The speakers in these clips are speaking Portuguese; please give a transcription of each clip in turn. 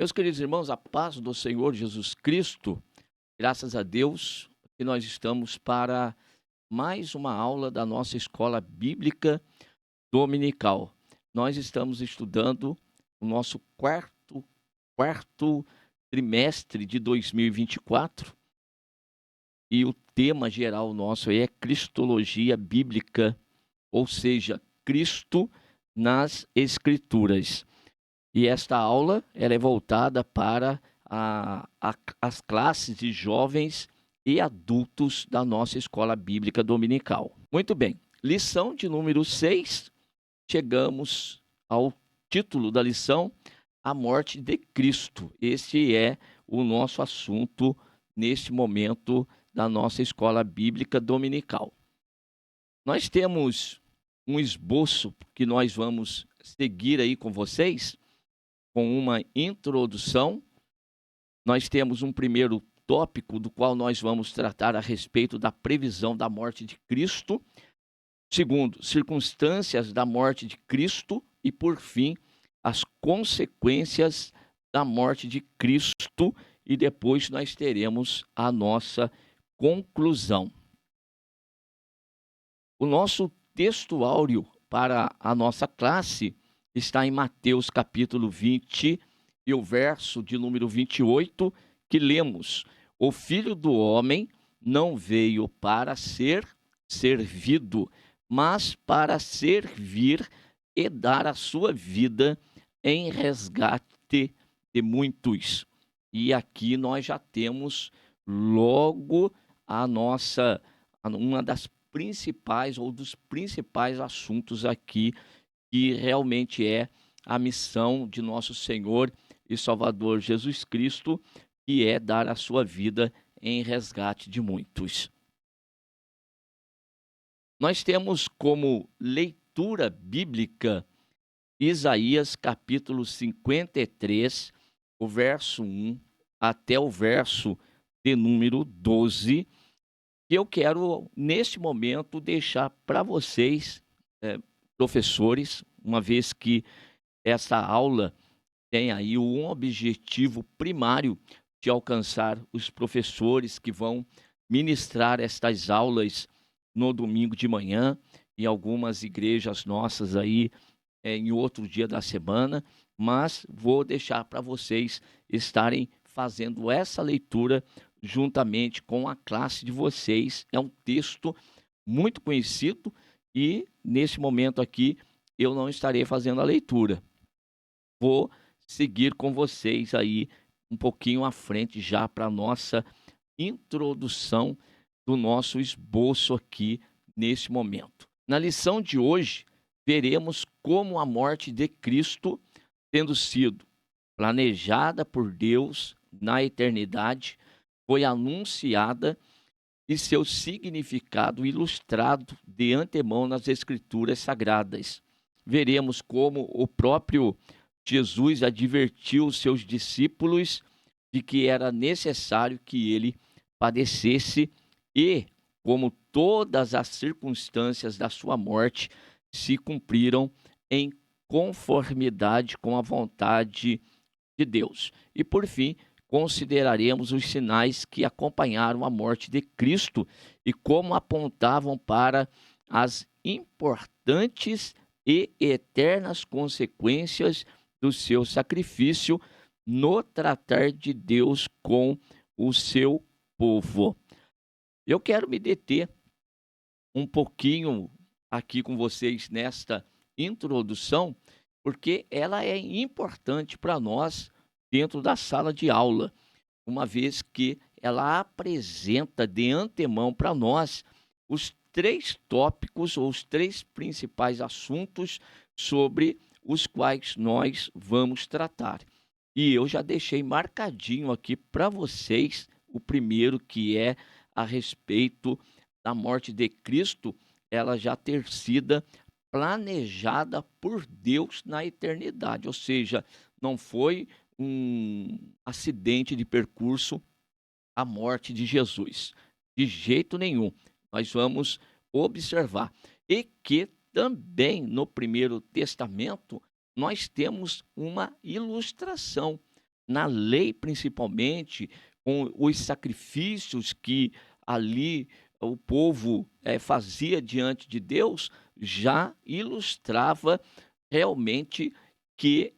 Meus queridos irmãos, a paz do Senhor Jesus Cristo, graças a Deus que nós estamos para mais uma aula da nossa escola bíblica dominical. Nós estamos estudando o nosso quarto trimestre de 2024 e o tema geral nosso é Cristologia Bíblica, ou seja, Cristo nas Escrituras. E esta aula ela é voltada para as classes de jovens e adultos da nossa escola bíblica dominical. Muito bem, lição de número 6, chegamos ao título da lição, a morte de Cristo. Este é o nosso assunto neste momento da nossa escola bíblica dominical. Nós temos um esboço que nós vamos seguir aí com vocês, com uma introdução. Nós temos um primeiro tópico do qual nós vamos tratar a respeito da previsão da morte de Cristo. Segundo, circunstâncias da morte de Cristo. E, por fim, as consequências da morte de Cristo. E depois nós teremos a nossa conclusão. O nosso texto áureo para a nossa classe está em Mateus capítulo 20 e o verso de número 28, que lemos: O Filho do Homem não veio para ser servido, mas para servir e dar a sua vida em resgate de muitos. E aqui nós já temos logo uma das principais ou dos principais assuntos aqui, que realmente é a missão de nosso Senhor e Salvador Jesus Cristo, que é dar a sua vida em resgate de muitos. Nós temos como leitura bíblica Isaías capítulo 53, o verso 1 até o verso de número 12, que eu quero, neste momento, deixar para vocês, professores, uma vez que essa aula tem aí um objetivo primário de alcançar os professores que vão ministrar estas aulas no domingo de manhã, em algumas igrejas nossas aí, em outro dia da semana, mas vou deixar para vocês estarem fazendo essa leitura juntamente com a classe de vocês. É um texto muito conhecido e, nesse momento aqui, eu não estarei fazendo a leitura. Vou seguir com vocês aí um pouquinho à frente já para a nossa introdução do nosso esboço aqui nesse momento. Na lição de hoje, veremos como a morte de Cristo, tendo sido planejada por Deus na eternidade, foi anunciada e seu significado ilustrado de antemão nas Escrituras Sagradas. Veremos como o próprio Jesus advertiu os seus discípulos de que era necessário que ele padecesse e como todas as circunstâncias da sua morte se cumpriram em conformidade com a vontade de Deus. E por fim, consideraremos os sinais que acompanharam a morte de Cristo e como apontavam para as importantes e eternas consequências do seu sacrifício no tratar de Deus com o seu povo. Eu quero me deter um pouquinho aqui com vocês nesta introdução, porque ela é importante para nós dentro da sala de aula, uma vez que ela apresenta de antemão para nós os 3 tópicos ou os 3 principais assuntos sobre os quais nós vamos tratar. E eu já deixei marcadinho aqui para vocês o primeiro, que é a respeito da morte de Cristo, ela já ter sido planejada por Deus na eternidade, ou seja, não foi um acidente de percurso a morte de Jesus, de jeito nenhum. Nós vamos observar. E que também no Primeiro Testamento nós temos uma ilustração na lei principalmente, com os sacrifícios que ali o povo, fazia diante de Deus, já ilustrava realmente que,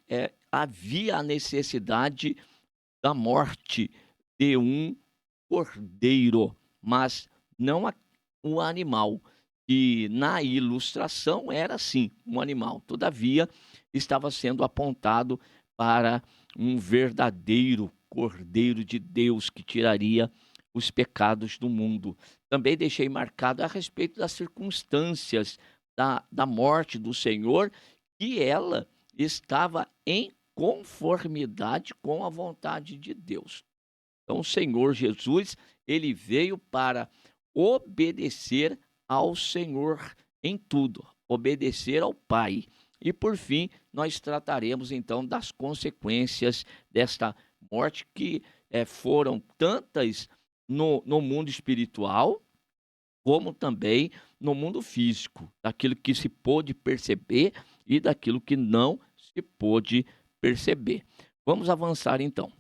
havia a necessidade da morte de um cordeiro, mas não o animal. E na ilustração era sim um animal, todavia estava sendo apontado para um verdadeiro Cordeiro de Deus que tiraria os pecados do mundo. Também deixei marcado a respeito das circunstâncias da morte do Senhor, que ela estava em conformidade com a vontade de Deus. Então, o Senhor Jesus, ele veio para obedecer ao Senhor em tudo, obedecer ao Pai. E por fim, nós trataremos então das consequências desta morte que foram tantas no mundo espiritual, como também no mundo físico, daquilo que se pôde perceber e daquilo que não se pôde perceber. Vamos avançar então.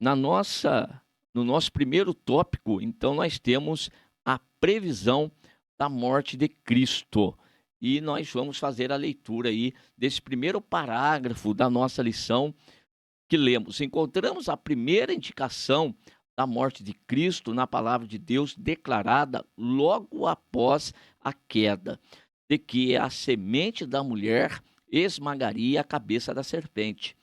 Na nossa no nosso primeiro tópico, então, nós temos a previsão da morte de Cristo. E nós vamos fazer a leitura aí desse primeiro parágrafo da nossa lição que lemos. Encontramos a primeira indicação da morte de Cristo na palavra de Deus declarada logo após a queda, de que a semente da mulher esmagaria a cabeça da serpente.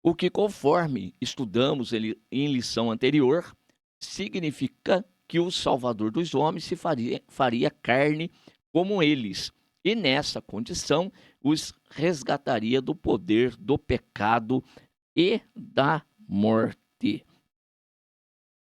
O que, conforme estudamos em lição anterior, significa que o Salvador dos homens se faria carne como eles, e nessa condição os resgataria do poder do pecado e da morte,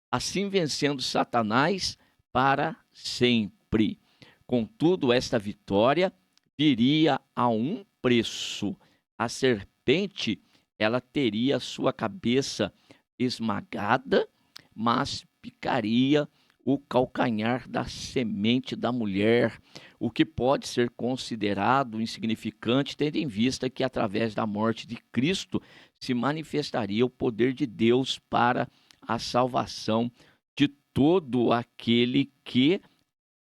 assim vencendo Satanás para sempre. Contudo, esta vitória viria a um preço. A serpente, ela teria sua cabeça esmagada, mas picaria o calcanhar da semente da mulher, o que pode ser considerado insignificante, tendo em vista que através da morte de Cristo se manifestaria o poder de Deus para a salvação de todo aquele que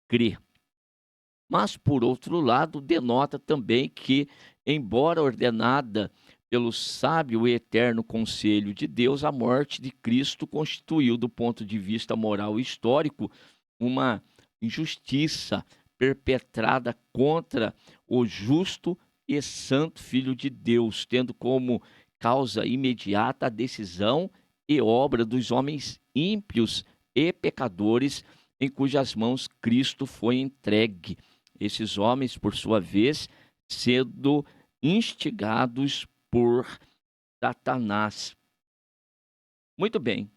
crê. Mas, por outro lado, denota também que, embora ordenada pelo sábio e eterno conselho de Deus, a morte de Cristo constituiu, do ponto de vista moral e histórico, uma injustiça perpetrada contra o justo e santo Filho de Deus, tendo como causa imediata a decisão e obra dos homens ímpios e pecadores em cujas mãos Cristo foi entregue. Esses homens, por sua vez, sendo instigados por Satanás. Muito bem.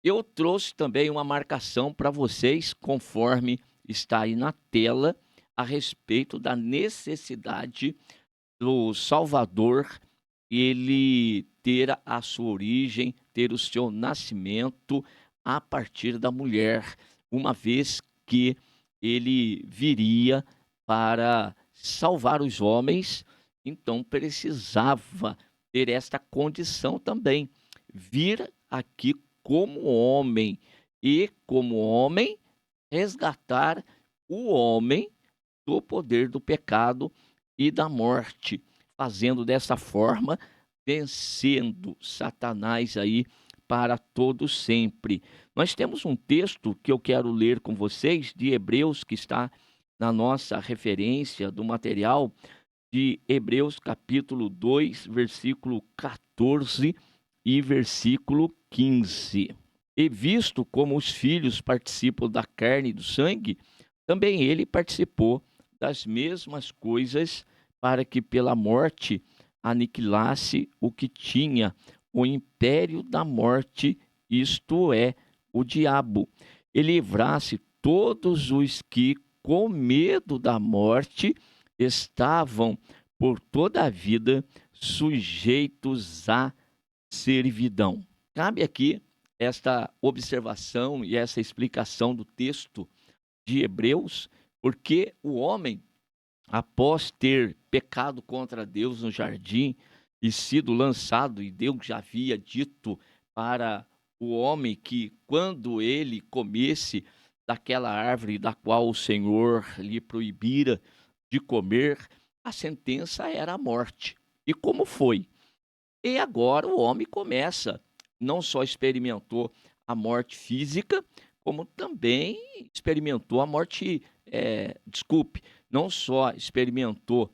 Eu trouxe também uma marcação para vocês, conforme está aí na tela, a respeito da necessidade do Salvador ele ter a sua origem, ter o seu nascimento a partir da mulher, uma vez que ele viria para salvar os homens, então precisava ter esta condição também, vir aqui como homem e, como homem, resgatar o homem do poder do pecado e da morte, fazendo dessa forma, vencendo Satanás aí para todo sempre. Nós temos um texto que eu quero ler com vocês, de Hebreus, que está na nossa referência do material, de Hebreus capítulo 2, versículo 14 e versículo 15. E visto como os filhos participam da carne e do sangue, também ele participou das mesmas coisas, para que pela morte aniquilasse o que tinha o império da morte, isto é, o diabo, e livrasse todos os que, com medo da morte, estavam por toda a vida sujeitos à servidão. Cabe aqui esta observação e essa explicação do texto de Hebreus, porque o homem, após ter pecado contra Deus no jardim, e sido lançado, e Deus já havia dito para o homem que quando ele comesse daquela árvore da qual o Senhor lhe proibira de comer, a sentença era a morte. E como foi? E agora o homem começa, não só experimentou a morte física, como também experimentou a morte, desculpe, não só experimentou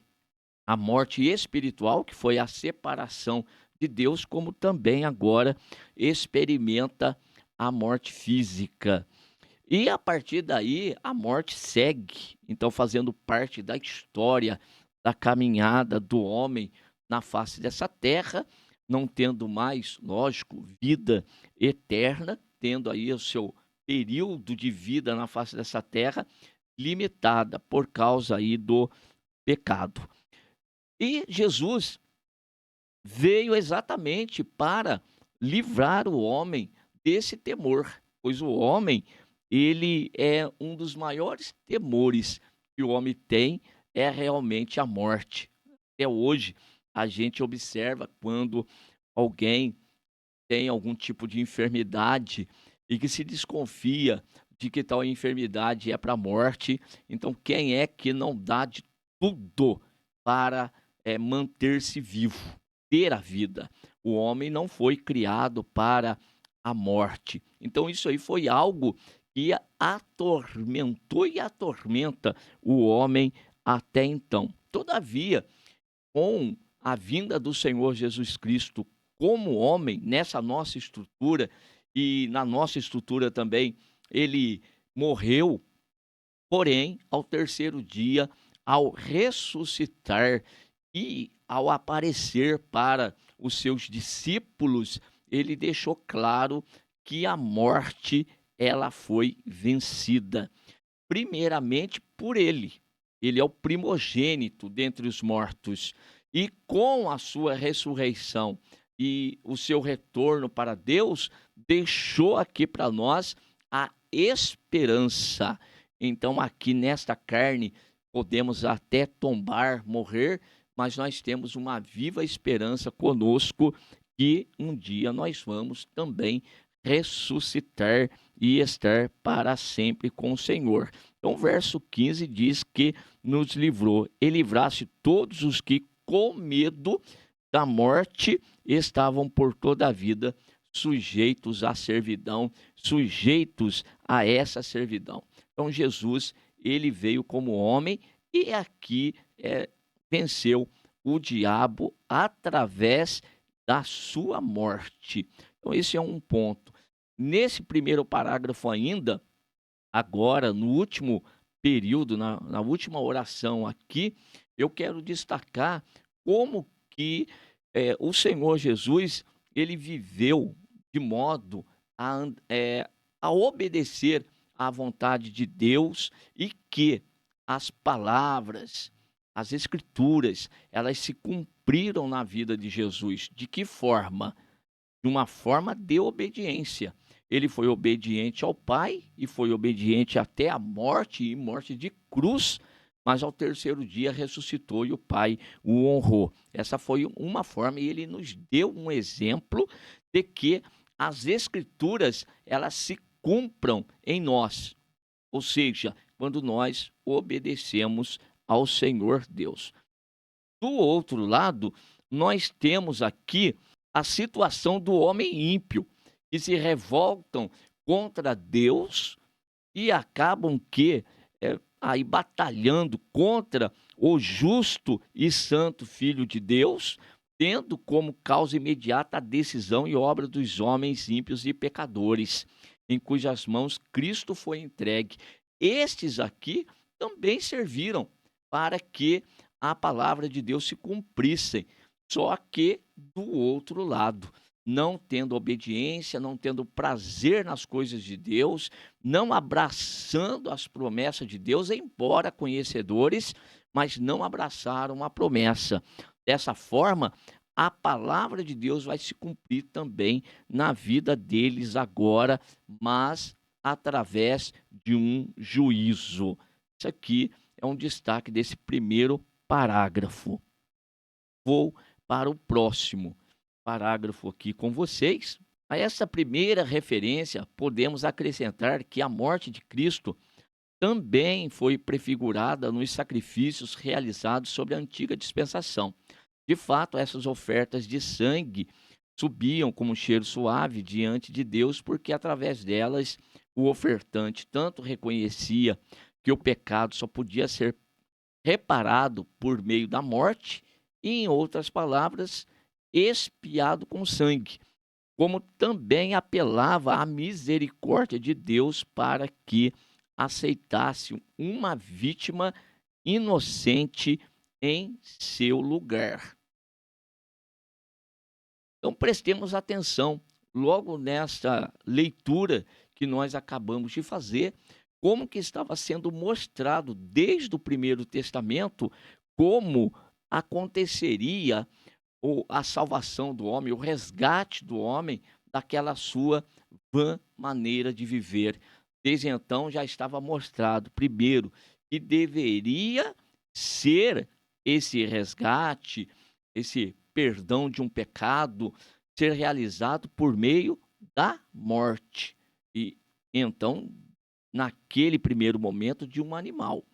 a morte espiritual, que foi a separação de Deus, como também agora experimenta a morte física. E a partir daí, a morte segue, então fazendo parte da história da caminhada do homem na face dessa terra, não tendo mais, lógico, vida eterna, tendo aí o seu período de vida na face dessa terra limitada por causa aí do pecado. E Jesus veio exatamente para livrar o homem desse temor, pois o homem, ele é um dos maiores temores que o homem tem, é realmente a morte. Até hoje, a gente observa quando alguém tem algum tipo de enfermidade e que se desconfia de que tal enfermidade é para a morte, então quem é que não dá de tudo para, manter-se vivo, ter a vida? O homem não foi criado para a morte. Então isso aí foi algo que atormentou e atormenta o homem até então. Todavia, com a vinda do Senhor Jesus Cristo como homem, nessa nossa estrutura e na nossa estrutura também, ele morreu, porém, ao terceiro dia, ao ressuscitar e ao aparecer para os seus discípulos, ele deixou claro que a morte ela foi vencida. Primeiramente por ele. Ele é o primogênito dentre os mortos. E com a sua ressurreição e o seu retorno para Deus, deixou aqui para nós a esperança. Então, aqui nesta carne, podemos até tombar, morrer, mas nós temos uma viva esperança conosco que um dia nós vamos também ressuscitar e estar para sempre com o Senhor. Então, o verso 15 diz que nos livrou e livrasse todos os que, com medo da morte, estavam por toda a vida sujeitos à servidão, sujeitos a essa servidão. Então, Jesus, ele veio como homem e aqui venceu o diabo através da sua morte. Então, esse é um ponto. Nesse primeiro parágrafo ainda, agora, no último período, na última oração aqui, eu quero destacar como que o Senhor Jesus, ele viveu de modo a obedecer à vontade de Deus e que as palavras, as escrituras, elas se cumpriram na vida de Jesus. De que forma? De uma forma de obediência. Ele foi obediente ao Pai e foi obediente até a morte e morte de cruz, mas ao terceiro dia ressuscitou e o Pai o honrou. Essa foi uma forma e ele nos deu um exemplo de que as escrituras elas se cumpram em nós, ou seja, quando nós obedecemos ao Senhor Deus. Do outro lado, nós temos aqui a situação do homem ímpio, que se revoltam contra Deus e acabam aí batalhando contra o justo e santo Filho de Deus, tendo como causa imediata a decisão e obra dos homens ímpios e pecadores, em cujas mãos Cristo foi entregue. Estes aqui também serviram para que a palavra de Deus se cumprissem, só que do outro lado, não tendo obediência, não tendo prazer nas coisas de Deus, não abraçando as promessas de Deus, embora conhecedores, mas não abraçaram a promessa. Dessa forma, a palavra de Deus vai se cumprir também na vida deles agora, mas através de um juízo. Isso aqui é um destaque desse primeiro parágrafo. Vou para o próximo. Parágrafo aqui com vocês. A essa primeira referência, podemos acrescentar que a morte de Cristo também foi prefigurada nos sacrifícios realizados sob a antiga dispensação. De fato, essas ofertas de sangue subiam como um cheiro suave diante de Deus, porque através delas o ofertante tanto reconhecia que o pecado só podia ser reparado por meio da morte, e, em outras palavras, expiado com sangue, como também apelava à misericórdia de Deus para que aceitasse uma vítima inocente em seu lugar. Então prestemos atenção, logo nesta leitura que nós acabamos de fazer, como que estava sendo mostrado desde o Primeiro Testamento como aconteceria a salvação do homem, o resgate do homem daquela sua vã maneira de viver. Desde então já estava mostrado, primeiro, que deveria ser esse resgate, esse perdão de um pecado, ser realizado por meio da morte. E então, naquele primeiro momento, de um animal.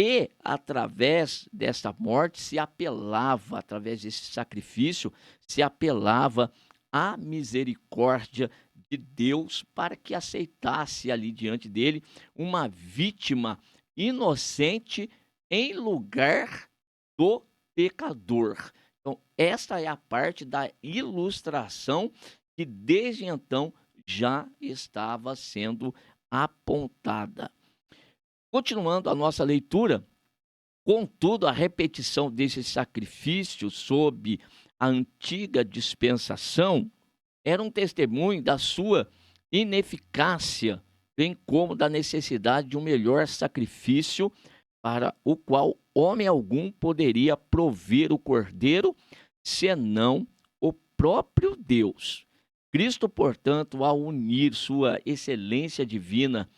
E através dessa morte se apelava, através desse sacrifício, se apelava à misericórdia de Deus para que aceitasse ali diante dele uma vítima inocente em lugar do pecador. Então, esta é a parte da ilustração que desde então já estava sendo apontada. Continuando a nossa leitura, contudo, a repetição desse sacrifício sob a antiga dispensação era um testemunho da sua ineficácia, bem como da necessidade de um melhor sacrifício para o qual homem algum poderia prover o cordeiro, senão o próprio Deus. Cristo, portanto, ao unir sua excelência divina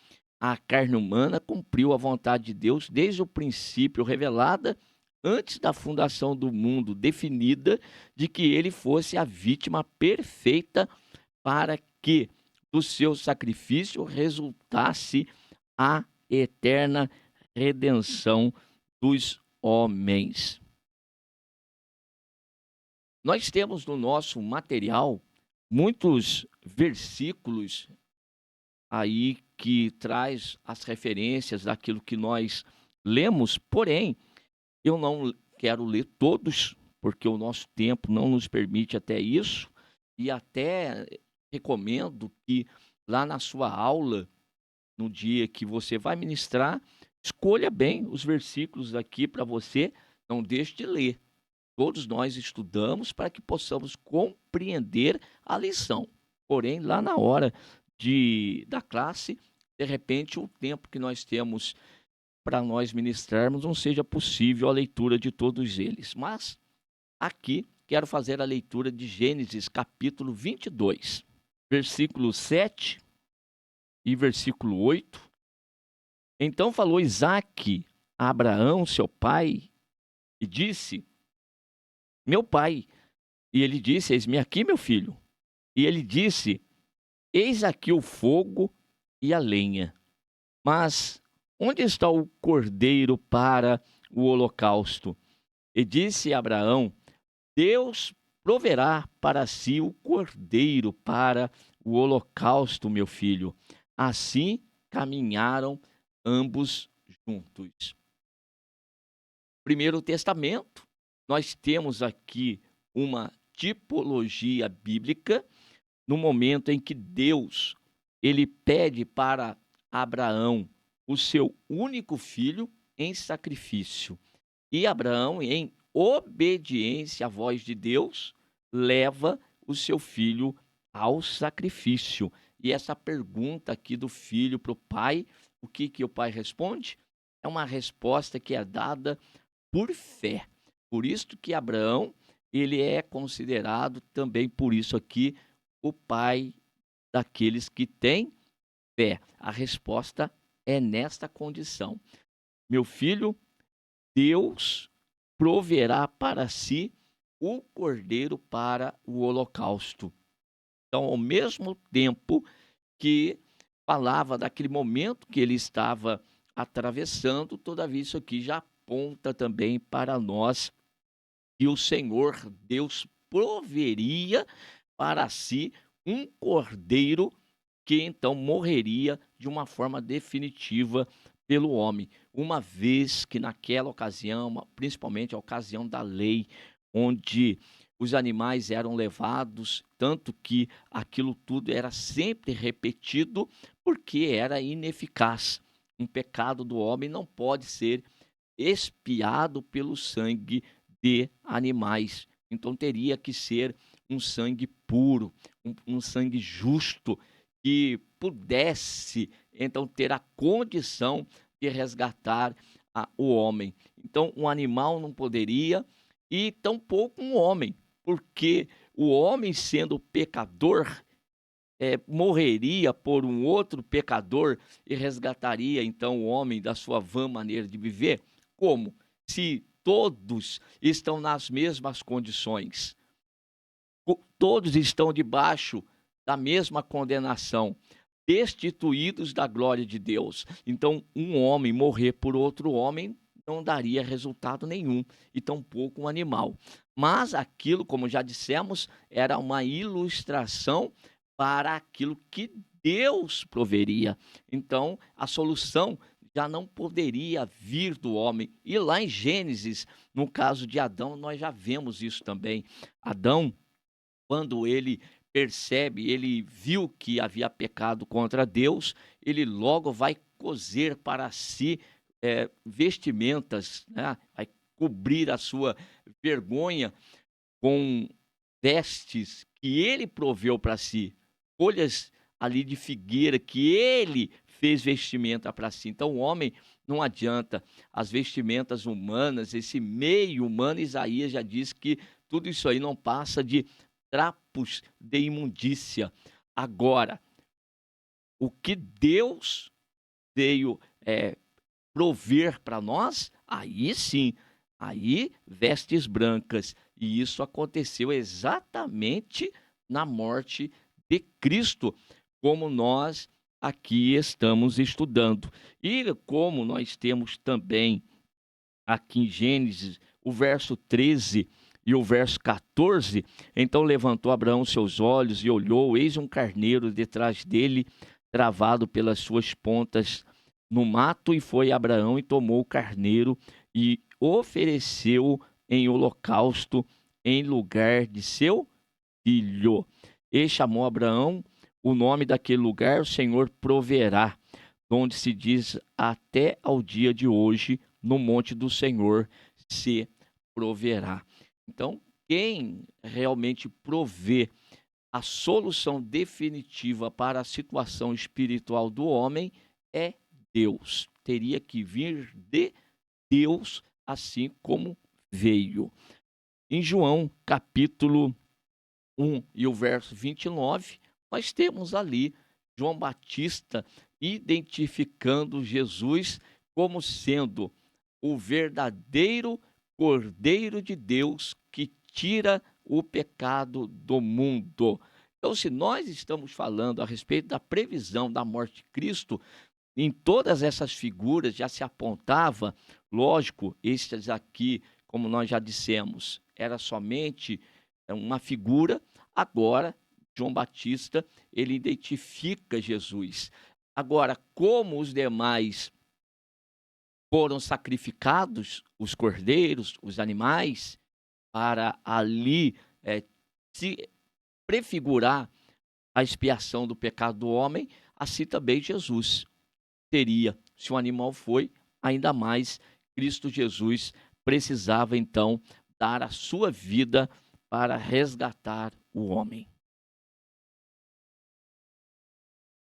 à carne humana, cumpriu a vontade de Deus desde o princípio, revelada antes da fundação do mundo, definida de que ele fosse a vítima perfeita para que do seu sacrifício resultasse a eterna redenção dos homens. Nós temos no nosso material muitos versículos aí que traz as referências daquilo que nós lemos, porém, eu não quero ler todos, porque o nosso tempo não nos permite até isso, e até recomendo que lá na sua aula, no dia que você vai ministrar, escolha bem os versículos aqui para você, não deixe de ler. Todos nós estudamos para que possamos compreender a lição. Porém, lá na hora da classe, de repente, o tempo que nós temos para nós ministrarmos não seja possível a leitura de todos eles. Mas aqui quero fazer a leitura de Gênesis capítulo 22, versículo 7 e versículo 8. Então falou Isaque a Abraão, seu pai, e disse: meu pai. E ele disse: eis-me aqui, meu filho. E ele disse: eis aqui o fogo e a lenha, mas onde está o cordeiro para o holocausto? E disse Abraão: Deus proverá para si o cordeiro para o holocausto, meu filho. Assim caminharam ambos juntos. Primeiro Testamento, nós temos aqui uma tipologia bíblica no momento em que Deus ele pede para Abraão o seu único filho em sacrifício. E Abraão, em obediência à voz de Deus, leva o seu filho ao sacrifício. E essa pergunta aqui do filho para o pai, o que o pai responde? É uma resposta que é dada por fé. Por isso que Abraão, ele é considerado também, por isso aqui, o pai daqueles que têm fé. A resposta é nesta condição: meu filho, Deus proverá para si o cordeiro para o holocausto. Então, ao mesmo tempo que falava daquele momento que ele estava atravessando, todavia isso aqui já aponta também para nós que o Senhor Deus proveria para si um cordeiro que então morreria de uma forma definitiva pelo homem, uma vez que naquela ocasião, principalmente a ocasião da lei, onde os animais eram levados, tanto que aquilo tudo era sempre repetido, porque era ineficaz. Um pecado do homem não pode ser expiado pelo sangue de animais. Então teria que ser um sangue puro, um sangue justo, que pudesse então ter a condição de resgatar o homem. Então um animal não poderia e tampouco um homem, porque o homem sendo pecador, morreria por um outro pecador e resgataria então o homem da sua vã maneira de viver? Como? Se todos estão nas mesmas condições, todos estão debaixo da mesma condenação, destituídos da glória de Deus. Então, um homem morrer por outro homem não daria resultado nenhum, e tampouco um animal. Mas aquilo, como já dissemos, era uma ilustração para aquilo que Deus proveria. Então, a solução já não poderia vir do homem. E lá em Gênesis, no caso de Adão, nós já vemos isso também. Adão, quando ele percebe, ele viu que havia pecado contra Deus, ele logo vai coser para si vestimentas, né? Vai cobrir a sua vergonha com vestes que ele proveu para si, folhas ali de figueira que ele fez vestimenta para si. Então o homem não adianta, as vestimentas humanas, esse meio humano, Isaías já diz que tudo isso aí não passa de trapos de imundícia. Agora, o que Deus veio prover para nós, aí sim, aí vestes brancas. E isso aconteceu exatamente na morte de Cristo, como nós aqui estamos estudando. E como nós temos também aqui em Gênesis, o verso 13 e o verso 14, então levantou Abraão seus olhos e olhou, eis um carneiro detrás dele, travado pelas suas pontas no mato, e foi Abraão e tomou o carneiro e ofereceu em holocausto em lugar de seu filho. E chamou Abraão o nome daquele lugar, o Senhor proverá, onde se diz até ao dia de hoje, no monte do Senhor se proverá. Então, quem realmente provê a solução definitiva para a situação espiritual do homem é Deus. Teria que vir de Deus, assim como veio. Em João, capítulo 1 e o verso 29, nós temos ali João Batista identificando Jesus como sendo o verdadeiro Cordeiro de Deus que tira o pecado do mundo. Então, se nós estamos falando a respeito da previsão da morte de Cristo, em todas essas figuras já se apontava, lógico, estes aqui, como nós já dissemos, era somente uma figura. Agora, João Batista, ele identifica Jesus. Agora, como os demais foram sacrificados, os cordeiros, os animais, para ali se prefigurar a expiação do pecado do homem, assim também Jesus teria. Se o animal foi, ainda mais Cristo Jesus precisava então dar a sua vida para resgatar o homem.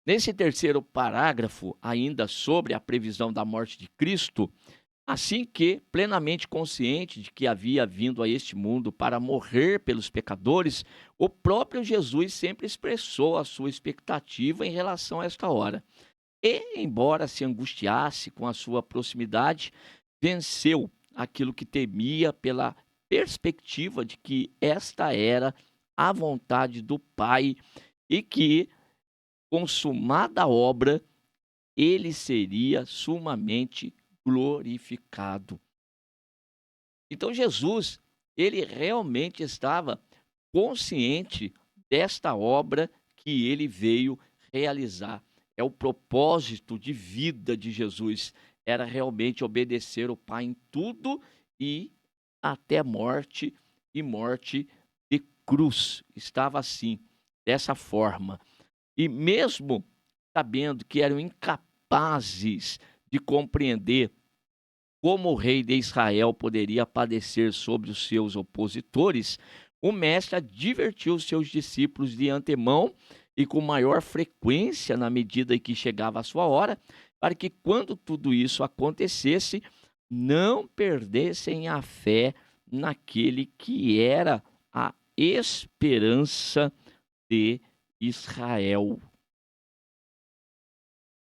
Nesse terceiro parágrafo, ainda sobre a previsão da morte de Cristo, assim que, plenamente consciente de que havia vindo a este mundo para morrer pelos pecadores, o próprio Jesus sempre expressou a sua expectativa em relação a esta hora. E, embora se angustiasse com a sua proximidade, venceu aquilo que temia pela perspectiva de que esta era a vontade do Pai e que, consumada a obra, ele seria sumamente glorificado. Então Jesus, ele realmente estava consciente desta obra que ele veio realizar. É o propósito de vida de Jesus, era realmente obedecer o Pai em tudo e até morte e morte de cruz. Estava assim, dessa forma. E mesmo sabendo que eram incapazes de compreender como o rei de Israel poderia padecer sobre os seus opositores, o mestre advertiu os seus discípulos de antemão e com maior frequência na medida em que chegava a sua hora, para que quando tudo isso acontecesse, não perdessem a fé naquele que era a esperança de Israel.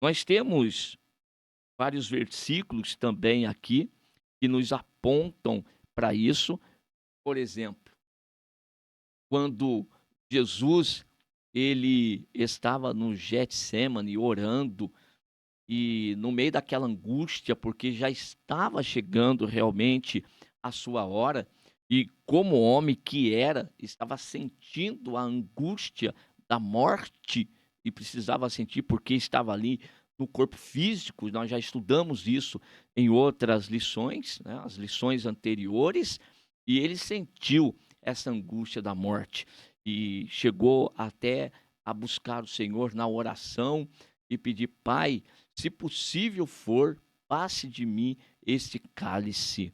Nós temos vários versículos também aqui que nos apontam para isso. Por exemplo, quando Jesus ele estava no Getsêmani orando e no meio daquela angústia, porque já estava chegando realmente a sua hora, e como homem que era, estava sentindo a angústia da morte e precisava sentir porque estava ali no corpo físico. Nós já estudamos isso em outras lições, né, as lições anteriores, e ele sentiu essa angústia da morte e chegou até a buscar o Senhor na oração e pedir: Pai, se possível for, passe de mim este cálice.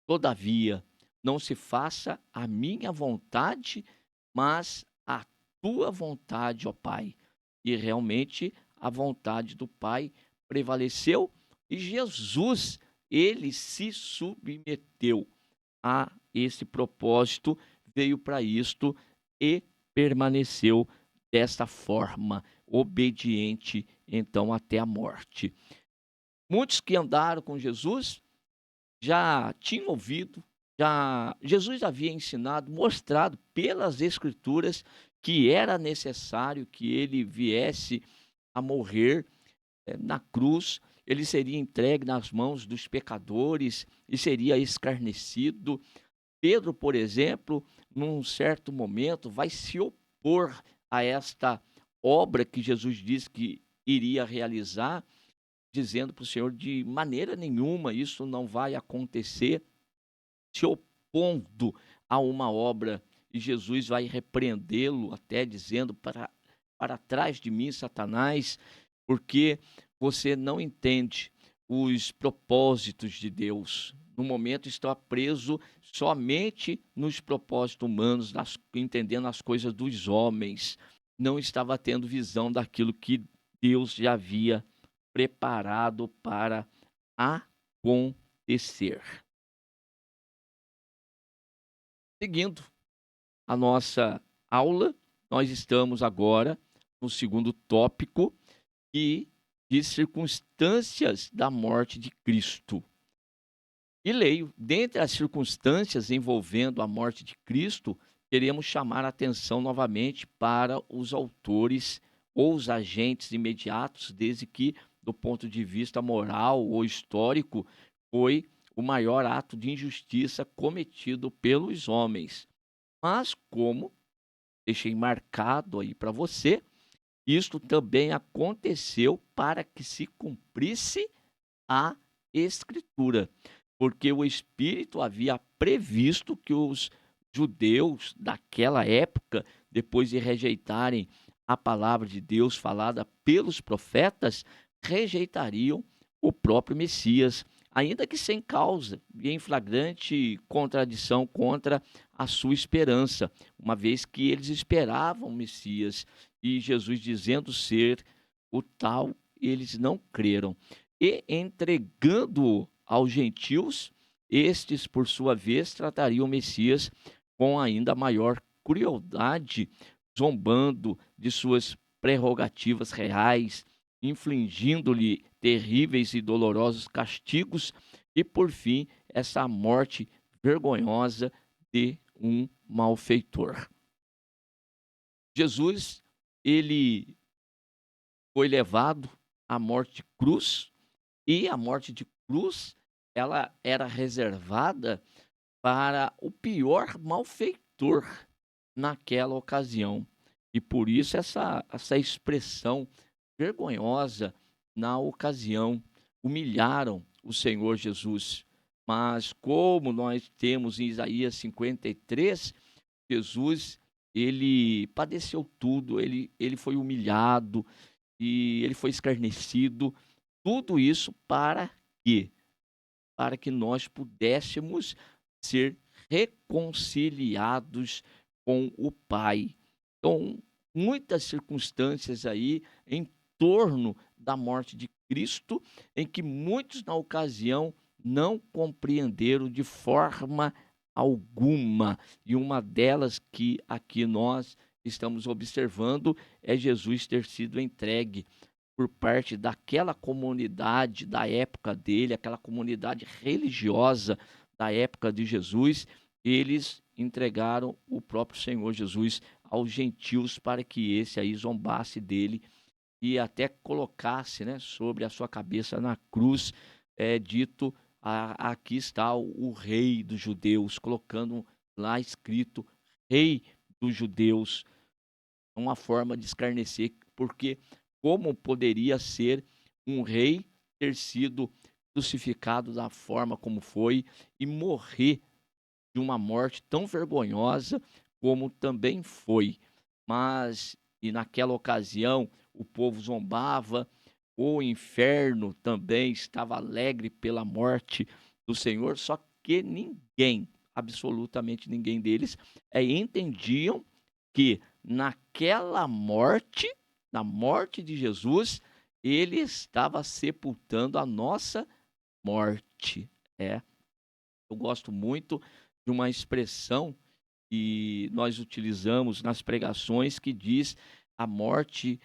Todavia, não se faça a minha vontade, mas a tua vontade, ó Pai. E realmente a vontade do Pai prevaleceu e Jesus, ele se submeteu a esse propósito, veio para isto e permaneceu desta forma, obediente, então, até a morte. Muitos que andaram com Jesus já tinham ouvido, já Jesus havia ensinado, mostrado pelas Escrituras que era necessário que ele viesse a morrer na cruz, ele seria entregue nas mãos dos pecadores e seria escarnecido. Pedro, por exemplo, num certo momento, vai se opor a esta obra que Jesus disse que iria realizar, dizendo para o Senhor: de maneira nenhuma isso não vai acontecer, se opondo a uma obra. E Jesus vai repreendê-lo, até dizendo: para trás de mim, Satanás, porque você não entende os propósitos de Deus. No momento está preso somente nos propósitos humanos, entendendo as coisas dos homens. Não estava tendo visão daquilo que Deus já havia preparado para acontecer. Seguindo a nossa aula, nós estamos agora no segundo tópico, que diz circunstâncias da morte de Cristo. E leio: dentre as circunstâncias envolvendo a morte de Cristo, queremos chamar a atenção novamente para os autores ou os agentes imediatos, desde que, do ponto de vista moral ou histórico, foi o maior ato de injustiça cometido pelos homens. Mas, como deixei marcado aí para você, isto também aconteceu para que se cumprisse a Escritura, porque o Espírito havia previsto que os judeus daquela época, depois de rejeitarem a palavra de Deus falada pelos profetas, rejeitariam o próprio Messias, ainda que sem causa e em flagrante contradição contra a sua esperança, uma vez que eles esperavam o Messias e Jesus dizendo ser o tal, eles não creram. E entregando-o aos gentios, estes, por sua vez, tratariam o Messias com ainda maior crueldade, zombando de suas prerrogativas reais, infligindo-lhe terríveis e dolorosos castigos, e por fim essa morte vergonhosa de um malfeitor. Jesus, ele foi levado à morte de cruz, e a morte de cruz, ela era reservada para o pior malfeitor naquela ocasião. E por isso essa expressão vergonhosa na ocasião. Humilharam o Senhor Jesus. Mas como nós temos em Isaías 53, Jesus, ele padeceu tudo, ele foi humilhado e ele foi escarnecido. Tudo isso para quê? Para que nós pudéssemos ser reconciliados com o Pai. Então, muitas circunstâncias aí em torno da morte de Cristo, em que muitos na ocasião não compreenderam de forma alguma. E uma delas que aqui nós estamos observando é Jesus ter sido entregue por parte daquela comunidade da época dele, aquela comunidade religiosa da época de Jesus. Eles entregaram o próprio Senhor Jesus aos gentios para que esse aí zombasse dele e até colocasse, né, sobre a sua cabeça na cruz, dito: aqui está o rei dos judeus, colocando lá escrito rei dos judeus. Uma forma de escarnecer, porque como poderia ser um rei ter sido crucificado da forma como foi e morrer de uma morte tão vergonhosa como também foi. Mas, e naquela ocasião, o povo zombava, o inferno também estava alegre pela morte do Senhor, só que ninguém, absolutamente ninguém deles, entendiam que naquela morte, na morte de Jesus, ele estava sepultando a nossa morte. É, eu gosto muito de uma expressão que nós utilizamos nas pregações que diz a morte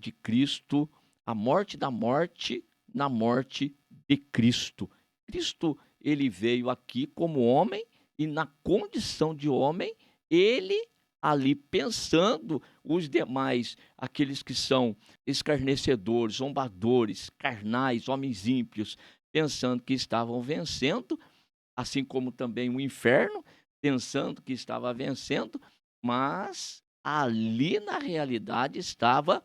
de Cristo, a morte da morte na morte de Cristo. Cristo, ele veio aqui como homem e na condição de homem, ele ali pensando os demais, aqueles que são escarnecedores, zombadores, carnais, homens ímpios, pensando que estavam vencendo, assim como também o inferno, pensando que estava vencendo, mas ali na realidade estava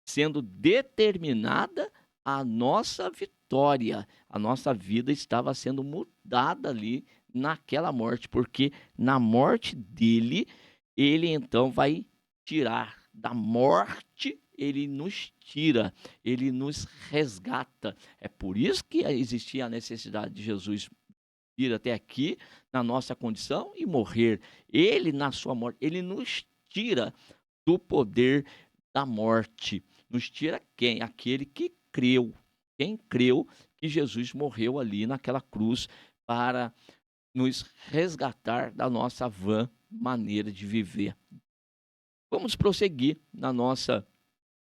sendo determinada a nossa vitória. A nossa vida estava sendo mudada ali naquela morte, porque na morte dele, ele então vai tirar da morte, ele nos tira, ele nos resgata. É por isso que existia a necessidade de Jesus vir até aqui na nossa condição e morrer. Ele, na sua morte, ele nos tira do poder da morte. Nos tira quem? Aquele que creu. Quem creu que Jesus morreu ali naquela cruz para nos resgatar da nossa vã maneira de viver. Vamos prosseguir na nossa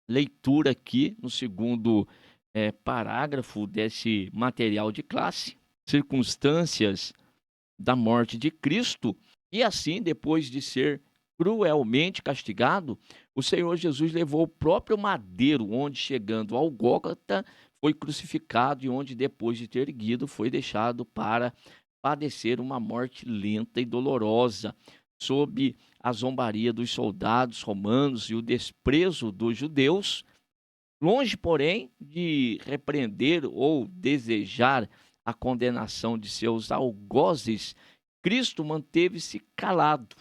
leitura aqui no segundo parágrafo desse material de classe. Circunstâncias da morte de Cristo, e assim, depois de ser cruelmente castigado, o Senhor Jesus levou o próprio madeiro, onde, chegando ao Gólgota, foi crucificado, e onde, depois de ter erguido, foi deixado para padecer uma morte lenta e dolorosa, sob a zombaria dos soldados romanos e o desprezo dos judeus. Longe, porém, de repreender ou desejar a condenação de seus algozes, Cristo manteve-se calado,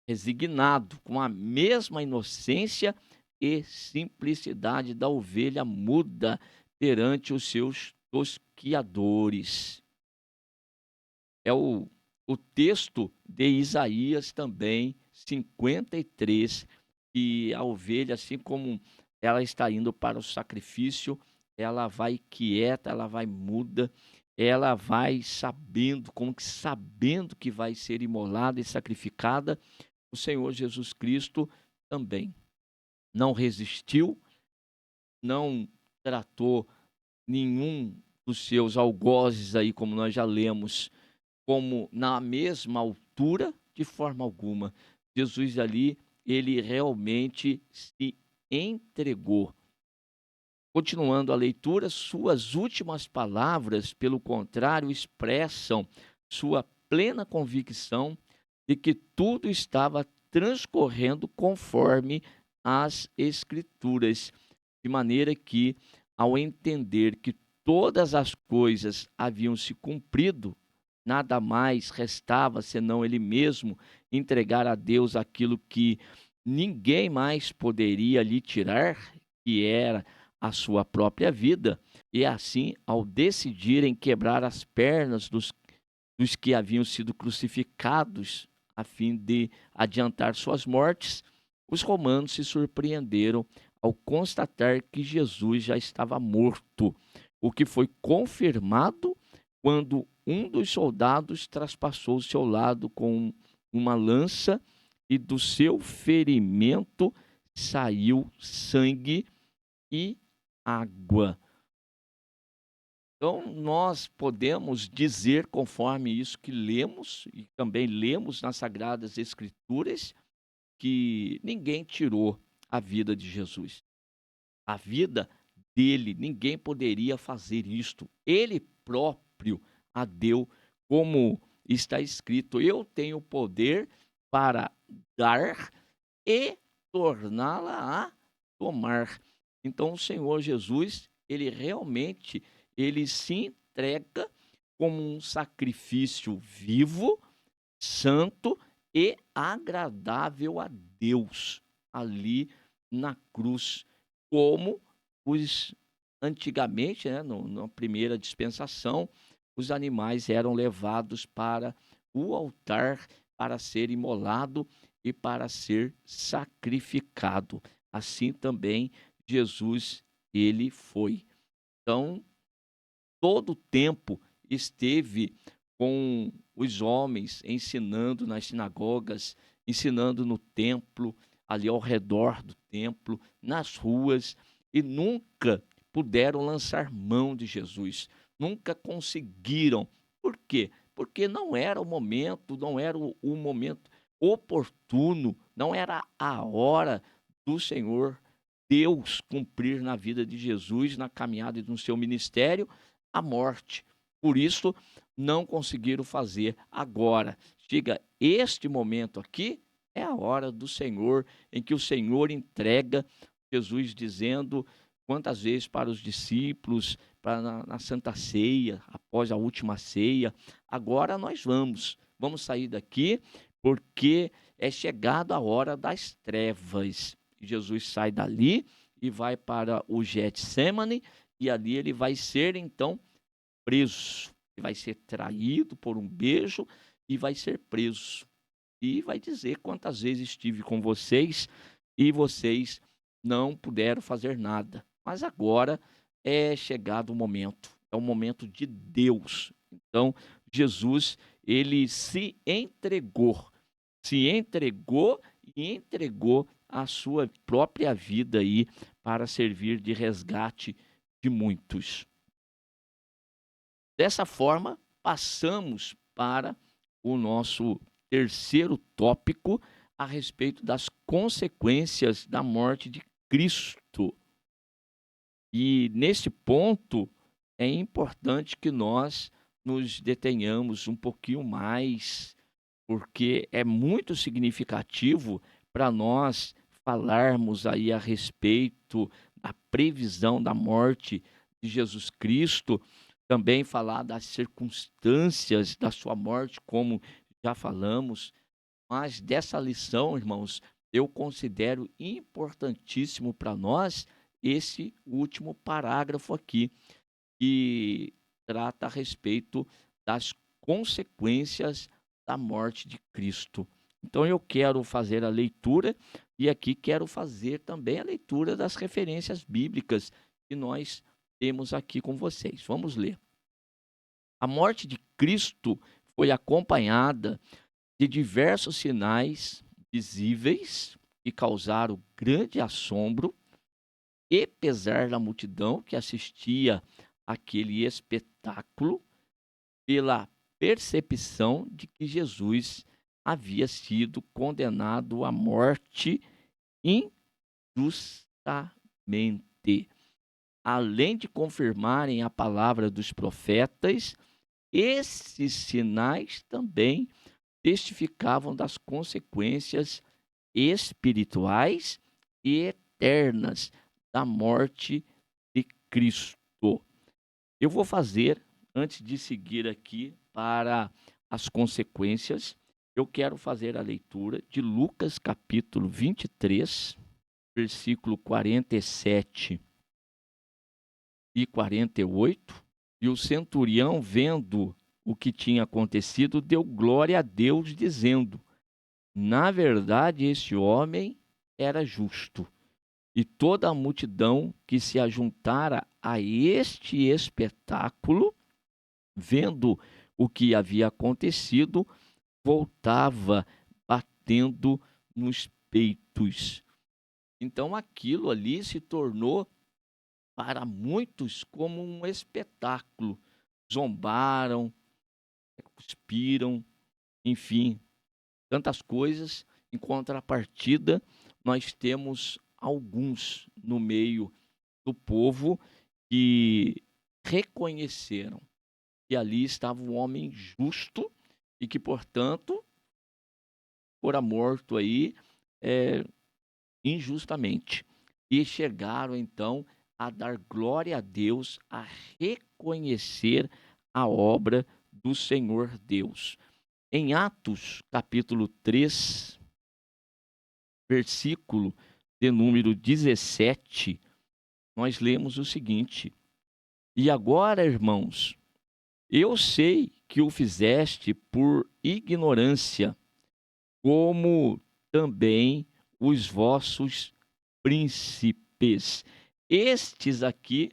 resignado, com a mesma inocência e simplicidade da ovelha muda perante os seus tosquiadores. É o texto de Isaías também, 53, que a ovelha, assim como ela está indo para o sacrifício, ela vai quieta, ela vai muda, ela vai sabendo, como que sabendo que vai ser imolada e sacrificada. O Senhor Jesus Cristo também não resistiu, não tratou nenhum dos seus algozes aí, como nós já lemos, como na mesma altura, de forma alguma. Jesus ali, ele realmente se entregou. Continuando a leitura, suas últimas palavras, pelo contrário, expressam sua plena convicção de que tudo estava transcorrendo conforme as Escrituras, de maneira que, ao entender que todas as coisas haviam se cumprido, nada mais restava senão ele mesmo entregar a Deus aquilo que ninguém mais poderia lhe tirar, que era a sua própria vida, e assim, ao decidirem quebrar as pernas dos que haviam sido crucificados, a fim de adiantar suas mortes, os romanos se surpreenderam ao constatar que Jesus já estava morto, o que foi confirmado quando um dos soldados traspassou o seu lado com uma lança e do seu ferimento saiu sangue e água. Então, nós podemos dizer, conforme isso que lemos, e também lemos nas Sagradas Escrituras, que ninguém tirou a vida de Jesus. A vida dele, ninguém poderia fazer isto. Ele próprio a deu, como está escrito: eu tenho poder para dar e torná-la a tomar. Então o Senhor Jesus, ele realmente, ele se entrega como um sacrifício vivo, santo e agradável a Deus, ali na cruz, como os antigamente, né, na primeira dispensação, os animais eram levados para o altar para ser imolado e para ser sacrificado. Assim também Jesus, ele foi. Então, todo o tempo esteve com os homens ensinando nas sinagogas, ensinando no templo, ali ao redor do templo, nas ruas, e nunca puderam lançar mão de Jesus, nunca conseguiram. Por quê? Porque não era o momento, não era o momento oportuno, não era a hora do Senhor Deus cumprir na vida de Jesus, na caminhada e no seu ministério, a morte. Por isso, não conseguiram fazer agora. Chega este momento aqui, é a hora do Senhor, em que o Senhor entrega, Jesus dizendo quantas vezes para os discípulos, para na Santa Ceia, após a última ceia: agora nós vamos sair daqui, porque é chegado a hora das trevas. Jesus sai dali e vai para o Getsêmani, e ali ele vai ser então preso. Ele vai ser traído por um beijo e vai ser preso. E vai dizer: quantas vezes estive com vocês e vocês não puderam fazer nada. Mas agora é chegado o momento, é o momento de Deus. Então, Jesus, ele se entregou e entregou a sua própria vida aí para servir de resgate de muitos. Dessa forma, passamos para o nosso terceiro tópico a respeito das consequências da morte de Cristo. E nesse ponto é importante que nós nos detenhamos um pouquinho mais, porque é muito significativo para nós falarmos aí a respeito da previsão da morte de Jesus Cristo, também falar das circunstâncias da sua morte, como já falamos, mas dessa lição, irmãos, eu considero importantíssimo para nós esse último parágrafo aqui, que trata a respeito das consequências da morte de Cristo. Então eu quero fazer a leitura e aqui quero fazer também a leitura das referências bíblicas que nós temos aqui com vocês. Vamos ler. A morte de Cristo foi acompanhada de diversos sinais visíveis que causaram grande assombro e pesar da multidão que assistia àquele espetáculo, pela percepção de que Jesus havia sido condenado à morte injustamente. Além de confirmarem a palavra dos profetas, esses sinais também testificavam das consequências espirituais e eternas da morte de Cristo. Eu vou fazer, antes de seguir aqui para as consequências, eu quero fazer a leitura de Lucas capítulo 23, versículo 47 e 48. E o centurião, vendo o que tinha acontecido, deu glória a Deus, dizendo: na verdade, este homem era justo. E toda a multidão que se ajuntara a este espetáculo, vendo o que havia acontecido, voltava batendo nos peitos. Então aquilo ali se tornou para muitos como um espetáculo. Zombaram, cuspiram, enfim, tantas coisas. Em contrapartida, nós temos alguns no meio do povo que reconheceram que ali estava um homem justo e que, portanto, fora morto aí injustamente. E chegaram então a dar glória a Deus, a reconhecer a obra do Senhor Deus. Em Atos, capítulo 3, versículo de número 17, nós lemos o seguinte: e agora, irmãos, eu sei que o fizeste por ignorância, como também os vossos príncipes. Estes aqui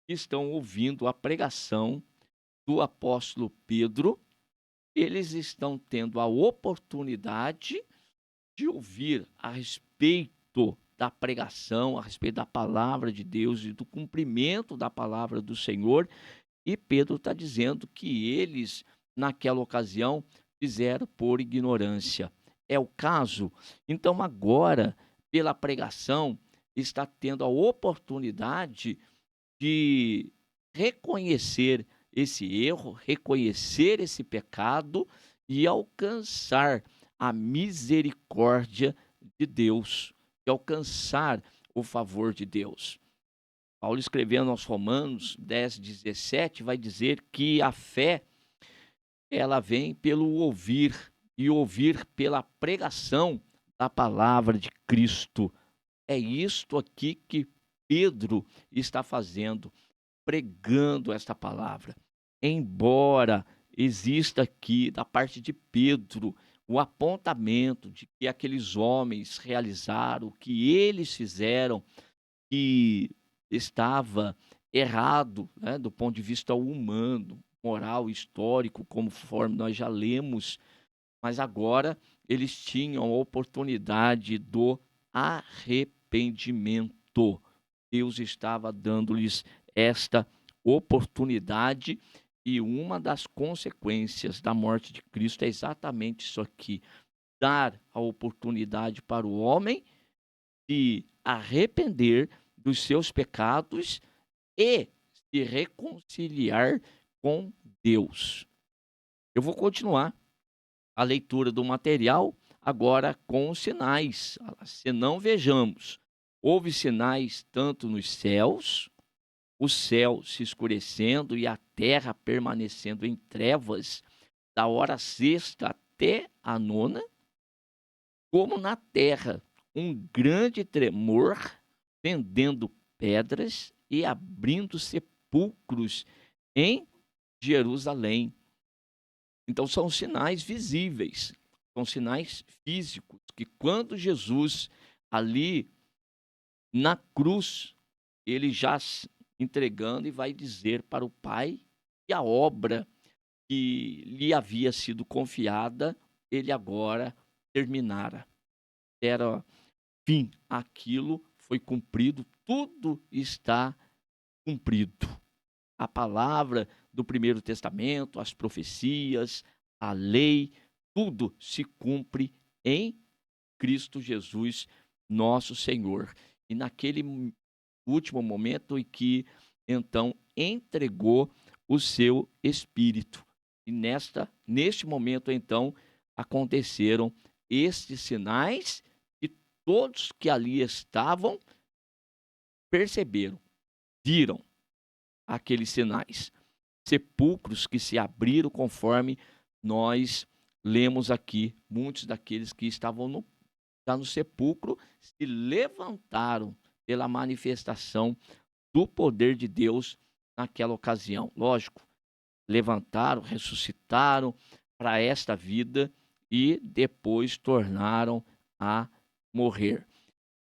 estão ouvindo a pregação do apóstolo Pedro, eles estão tendo a oportunidade de ouvir a respeito da pregação, a respeito da palavra de Deus e do cumprimento da palavra do Senhor. E Pedro está dizendo que eles, naquela ocasião, fizeram por ignorância. É o caso? Então, agora, pela pregação, está tendo a oportunidade de reconhecer esse erro, reconhecer esse pecado e alcançar a misericórdia de Deus, e alcançar o favor de Deus. Paulo, escrevendo aos Romanos 10:17, vai dizer que a fé, ela vem pelo ouvir, e ouvir pela pregação da palavra de Cristo. É isto aqui que Pedro está fazendo, pregando esta palavra. Embora exista aqui, da parte de Pedro, o apontamento de que aqueles homens realizaram, o que eles fizeram, que estava errado, né, do ponto de vista humano, moral, histórico, conforme nós já lemos, mas agora eles tinham a oportunidade do arrependimento. Deus estava dando-lhes esta oportunidade, e uma das consequências da morte de Cristo é exatamente isso aqui: dar a oportunidade para o homem de arrepender dos seus pecados e se reconciliar com Deus. Eu vou continuar a leitura do material agora com os sinais. Se não vejamos, houve sinais tanto nos céus, o céu se escurecendo e a terra permanecendo em trevas, da hora sexta até a nona, como na terra um grande tremor, fendendo pedras e abrindo sepulcros em Jerusalém. Então são sinais visíveis, são sinais físicos, que quando Jesus ali na cruz, ele já se entregando e vai dizer para o Pai que a obra que lhe havia sido confiada, ele agora terminara. Era fim, aquilo foi cumprido, tudo está cumprido. A palavra do Primeiro Testamento, as profecias, a lei, tudo se cumpre em Cristo Jesus, nosso Senhor. E naquele último momento em que então entregou o seu espírito. E neste momento então aconteceram estes sinais e todos que ali estavam perceberam, viram aqueles sinais. Sepulcros que se abriram conforme nós lemos aqui. Muitos daqueles que estavam no sepulcro se levantaram pela manifestação do poder de Deus naquela ocasião. Lógico, levantaram, ressuscitaram para esta vida e depois tornaram a morrer.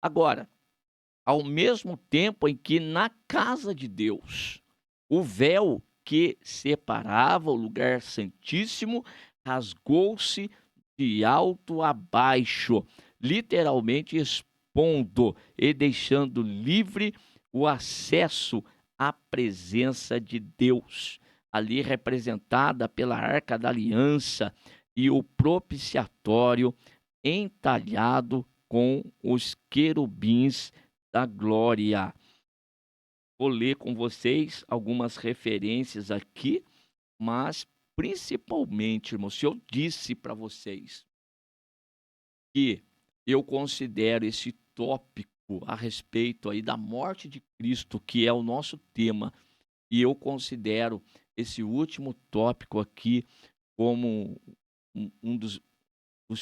Agora, ao mesmo tempo em que na casa de Deus, o véu que separava o lugar santíssimo rasgou-se de alto a baixo, literalmente expondo e deixando livre o acesso à presença de Deus, ali representada pela Arca da Aliança e o propiciatório entalhado com os querubins da glória. Vou ler com vocês algumas referências aqui, mas principalmente, irmãos, se eu disse para vocês que eu considero esse tópico a respeito aí da morte de Cristo, que é o nosso tema, e eu considero esse último tópico aqui como um dos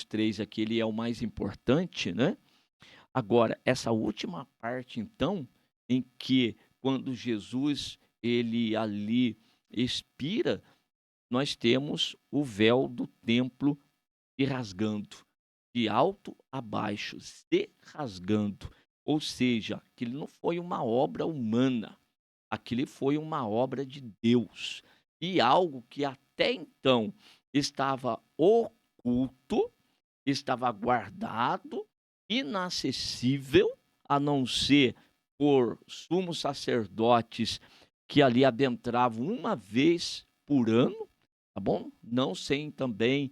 três aqui, ele é o mais importante, né? Agora, essa última parte, então, em que quando Jesus ele ali expira, nós temos o véu do templo se rasgando, de alto a baixo, se rasgando. Ou seja, aquilo não foi uma obra humana, aquilo foi uma obra de Deus. E algo que até então estava oculto, estava guardado, inacessível, a não ser por sumos sacerdotes que ali adentravam uma vez por ano, tá bom? Não sem também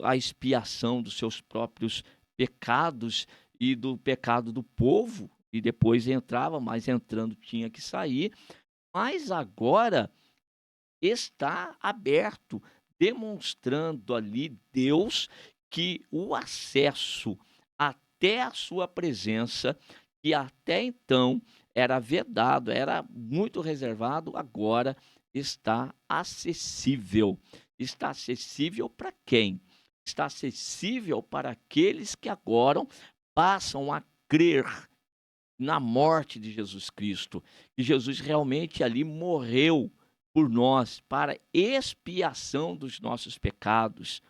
a expiação dos seus próprios pecados e do pecado do povo, e depois entrava, mas entrando tinha que sair. Mas agora está aberto, demonstrando ali Deus que o acesso até a sua presença, que até então era vedado, era muito reservado, agora está acessível. Está acessível para quem? Está acessível para aqueles que agora passam a crer na morte de Jesus Cristo, que Jesus realmente ali morreu por nós, para expiação dos nossos pecados.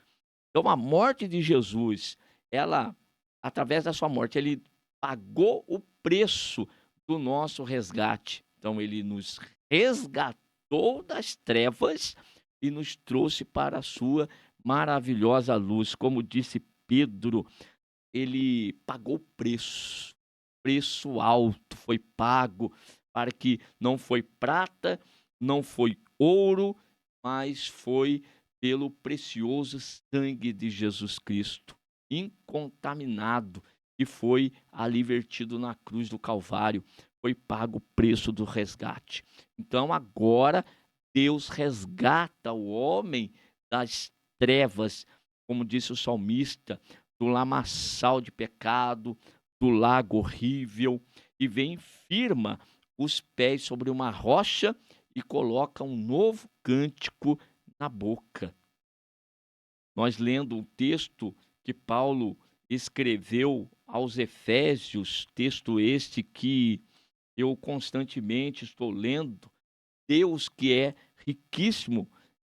Então, a morte de Jesus, ela, através da sua morte, ele pagou o preço do nosso resgate. Então, ele nos resgatou das trevas e nos trouxe para a sua maravilhosa luz. Como disse Pedro, ele pagou o preço. Preço alto foi pago para que não foi prata, não foi ouro, mas foi pelo precioso sangue de Jesus Cristo, incontaminado, e foi ali vertido na cruz do Calvário. Foi pago o preço do resgate. Então agora Deus resgata o homem das trevas, como disse o salmista, do lamaçal de pecado, do lago horrível, e vem firma os pés sobre uma rocha e coloca um novo cântico na boca. Nós lendo o texto que Paulo escreveu aos Efésios, texto este que eu constantemente estou lendo, Deus que é riquíssimo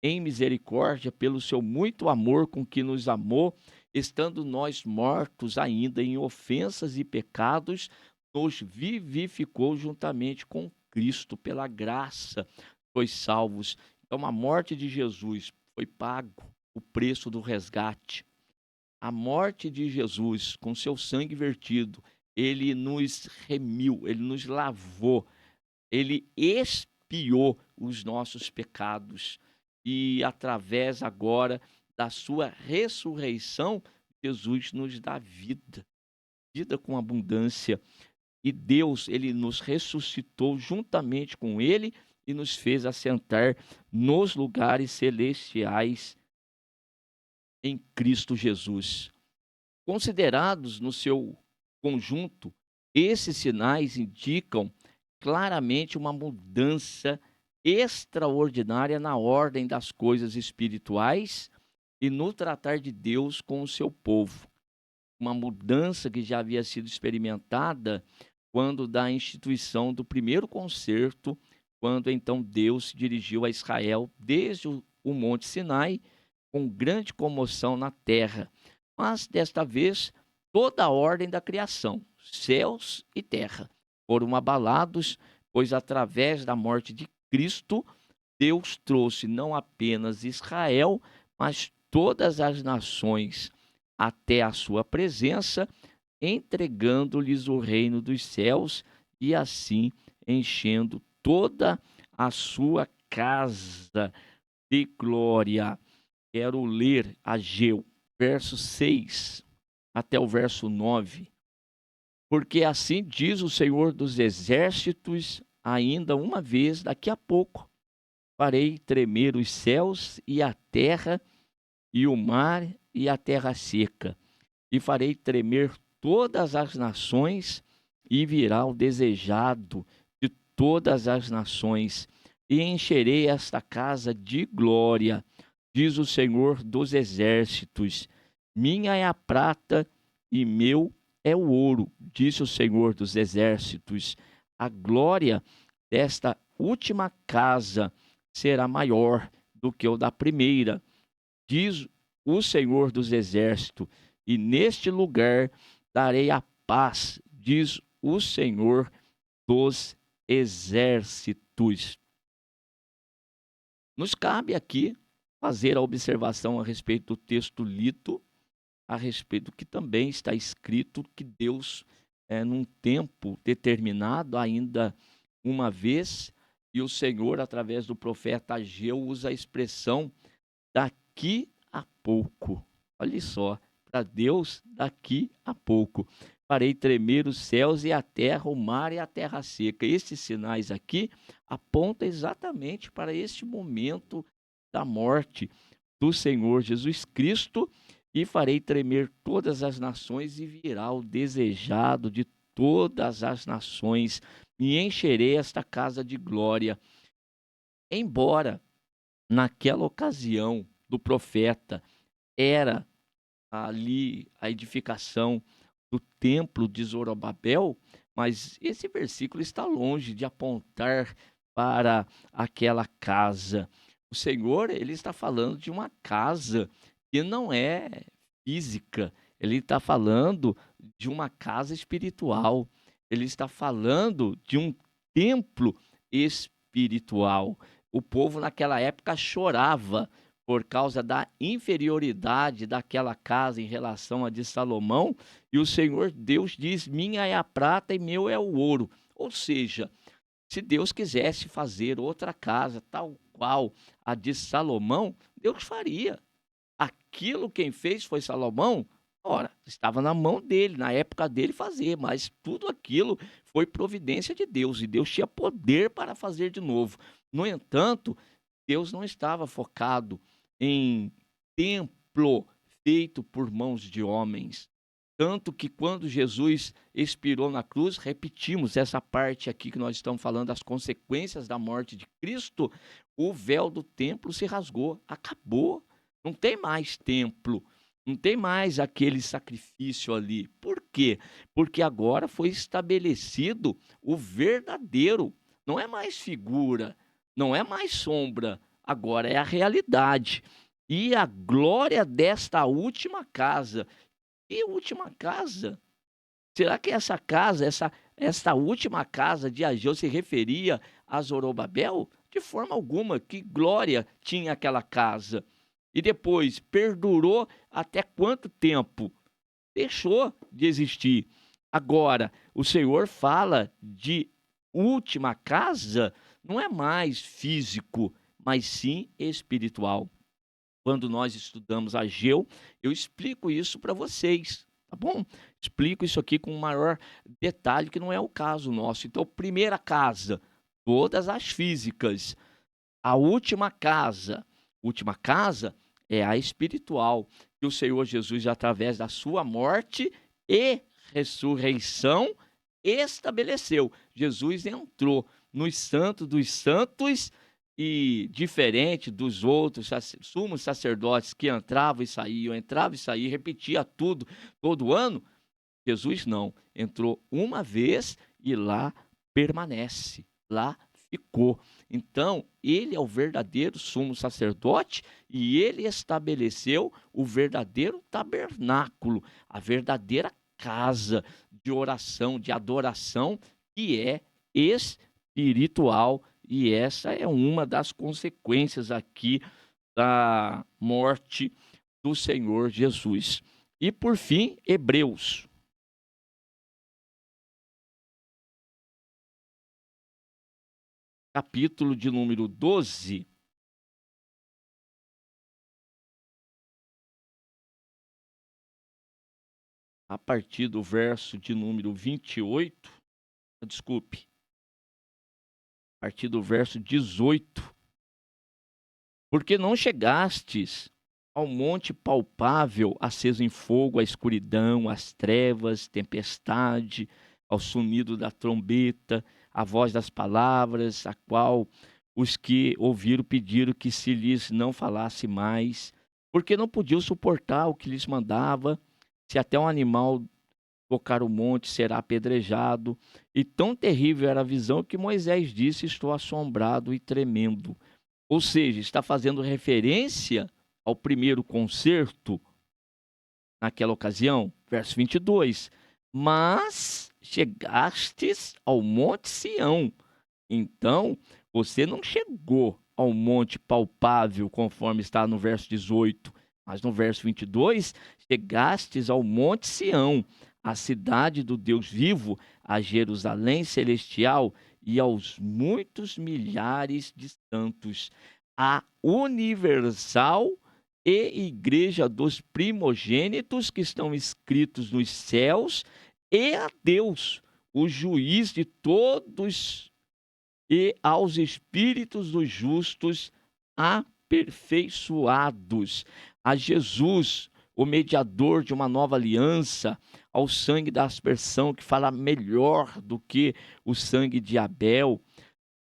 em misericórdia, pelo seu muito amor com que nos amou, estando nós mortos ainda em ofensas e pecados, nos vivificou juntamente com Cristo, pela graça, sois salvos. Então, a morte de Jesus foi pago, o preço do resgate. A morte de Jesus, com seu sangue vertido, ele nos remiu, ele nos lavou, ele expiou os nossos pecados. E através agora da sua ressurreição, Jesus nos dá vida, vida com abundância. E Deus, ele nos ressuscitou juntamente com ele e nos fez assentar nos lugares celestiais em Cristo Jesus. Considerados no seu conjunto, esses sinais indicam claramente uma mudança extraordinária na ordem das coisas espirituais e no tratar de Deus com o seu povo. Uma mudança que já havia sido experimentada quando da instituição do primeiro concerto, quando então Deus se dirigiu a Israel desde o Monte Sinai, com grande comoção na terra. Mas desta vez, toda a ordem da criação, céus e terra, foram abalados, pois através da morte de Cristo, Deus trouxe não apenas Israel, mas todas as nações até a sua presença, entregando-lhes o reino dos céus e assim enchendo toda a sua casa de glória. Quero ler Ageu, verso 6 até o verso 9. Porque assim diz o Senhor dos Exércitos, ainda uma vez, daqui a pouco, farei tremer os céus e a terra, e o mar e a terra seca, e farei tremer todas as nações, e virá o desejado de todas as nações, e encherei esta casa de glória, diz o Senhor dos Exércitos. Minha é a prata e meu é o ouro, disse o Senhor dos Exércitos. A glória desta última casa será maior do que o da primeira, diz o Senhor dos Exércitos, e neste lugar darei a paz, diz o Senhor dos Exércitos. Nos cabe aqui fazer a observação a respeito do texto lido, a respeito do que também está escrito, que Deus, num tempo determinado, ainda uma vez, e o Senhor, através do profeta Ageu, usa a expressão daqui a pouco. Olha só, para Deus, daqui a pouco. Farei tremer os céus e a terra, o mar e a terra seca. Esses sinais aqui apontam exatamente para este momento da morte do Senhor Jesus Cristo, e farei tremer todas as nações, e virá o desejado de todas as nações, e encherei esta casa de glória. Embora naquela ocasião do profeta era ali a edificação do templo de Zorobabel, mas esse versículo está longe de apontar para aquela casa. O Senhor, ele está falando de uma casa que não é física, ele está falando de uma casa espiritual, ele está falando de um templo espiritual. O povo naquela época chorava por causa da inferioridade daquela casa em relação à de Salomão, e o Senhor Deus diz: minha é a prata e meu é o ouro. Ou seja, se Deus quisesse fazer outra casa, tal qual a de Salomão, Deus faria. Aquilo quem fez foi Salomão? Ora, estava na mão dele, na época dele fazer, mas tudo aquilo foi providência de Deus, e Deus tinha poder para fazer de novo. No entanto, Deus não estava focado em templo feito por mãos de homens. Tanto que quando Jesus expirou na cruz, repetimos essa parte aqui que nós estamos falando, das consequências da morte de Cristo, o véu do templo se rasgou, acabou. Não tem mais templo, não tem mais aquele sacrifício ali. Por quê? Porque agora foi estabelecido o verdadeiro, não é mais figura, não é mais sombra, agora é a realidade. E a glória desta última casa. E última casa? Será que essa casa, esta última casa de Ageu se referia a Zorobabel? De forma alguma. Que glória tinha aquela casa? E depois, perdurou até quanto tempo? Deixou de existir. Agora, o Senhor fala de última casa, não é mais físico, mas sim espiritual. Quando nós estudamos Ageu, eu explico isso para vocês, tá bom? Explico isso aqui com maior detalhe, que não é o caso nosso. Então, primeira casa, todas as físicas. A última casa é a espiritual, que o Senhor Jesus, através da sua morte e ressurreição, estabeleceu. Jesus entrou nos santos dos santos e, diferente dos outros sumos sacerdotes que entravam e saíam, repetia tudo todo ano, Jesus não. Entrou uma vez e lá permanece, lá ficou. Então, ele é o verdadeiro sumo sacerdote e ele estabeleceu o verdadeiro tabernáculo, a verdadeira casa de oração, de adoração, que é espiritual. E essa é uma das consequências aqui da morte do Senhor Jesus. E por fim, Hebreus. Capítulo de número 12, a partir do verso de número 28, desculpe, a partir do verso 18. Porque não chegastes ao monte palpável, aceso em fogo, à escuridão, às trevas, tempestade, ao sonido da trombeta, à voz das palavras, a qual os que ouviram pediram que se lhes não falasse mais, porque não podiam suportar o que lhes mandava. Se até um animal tocar o monte, será apedrejado. E tão terrível era a visão que Moisés disse: estou assombrado e tremendo. Ou seja, está fazendo referência ao primeiro concerto naquela ocasião, verso 22. Mas chegastes ao monte Sião. Então, você não chegou ao monte palpável, conforme está no verso 18, mas no verso 22, chegastes ao monte Sião, a cidade do Deus vivo, a Jerusalém celestial e aos muitos milhares de santos, a universal e igreja dos primogênitos que estão escritos nos céus, e a Deus, o juiz de todos, e aos espíritos dos justos aperfeiçoados, a Jesus, o mediador de uma nova aliança, ao sangue da aspersão, que fala melhor do que o sangue de Abel.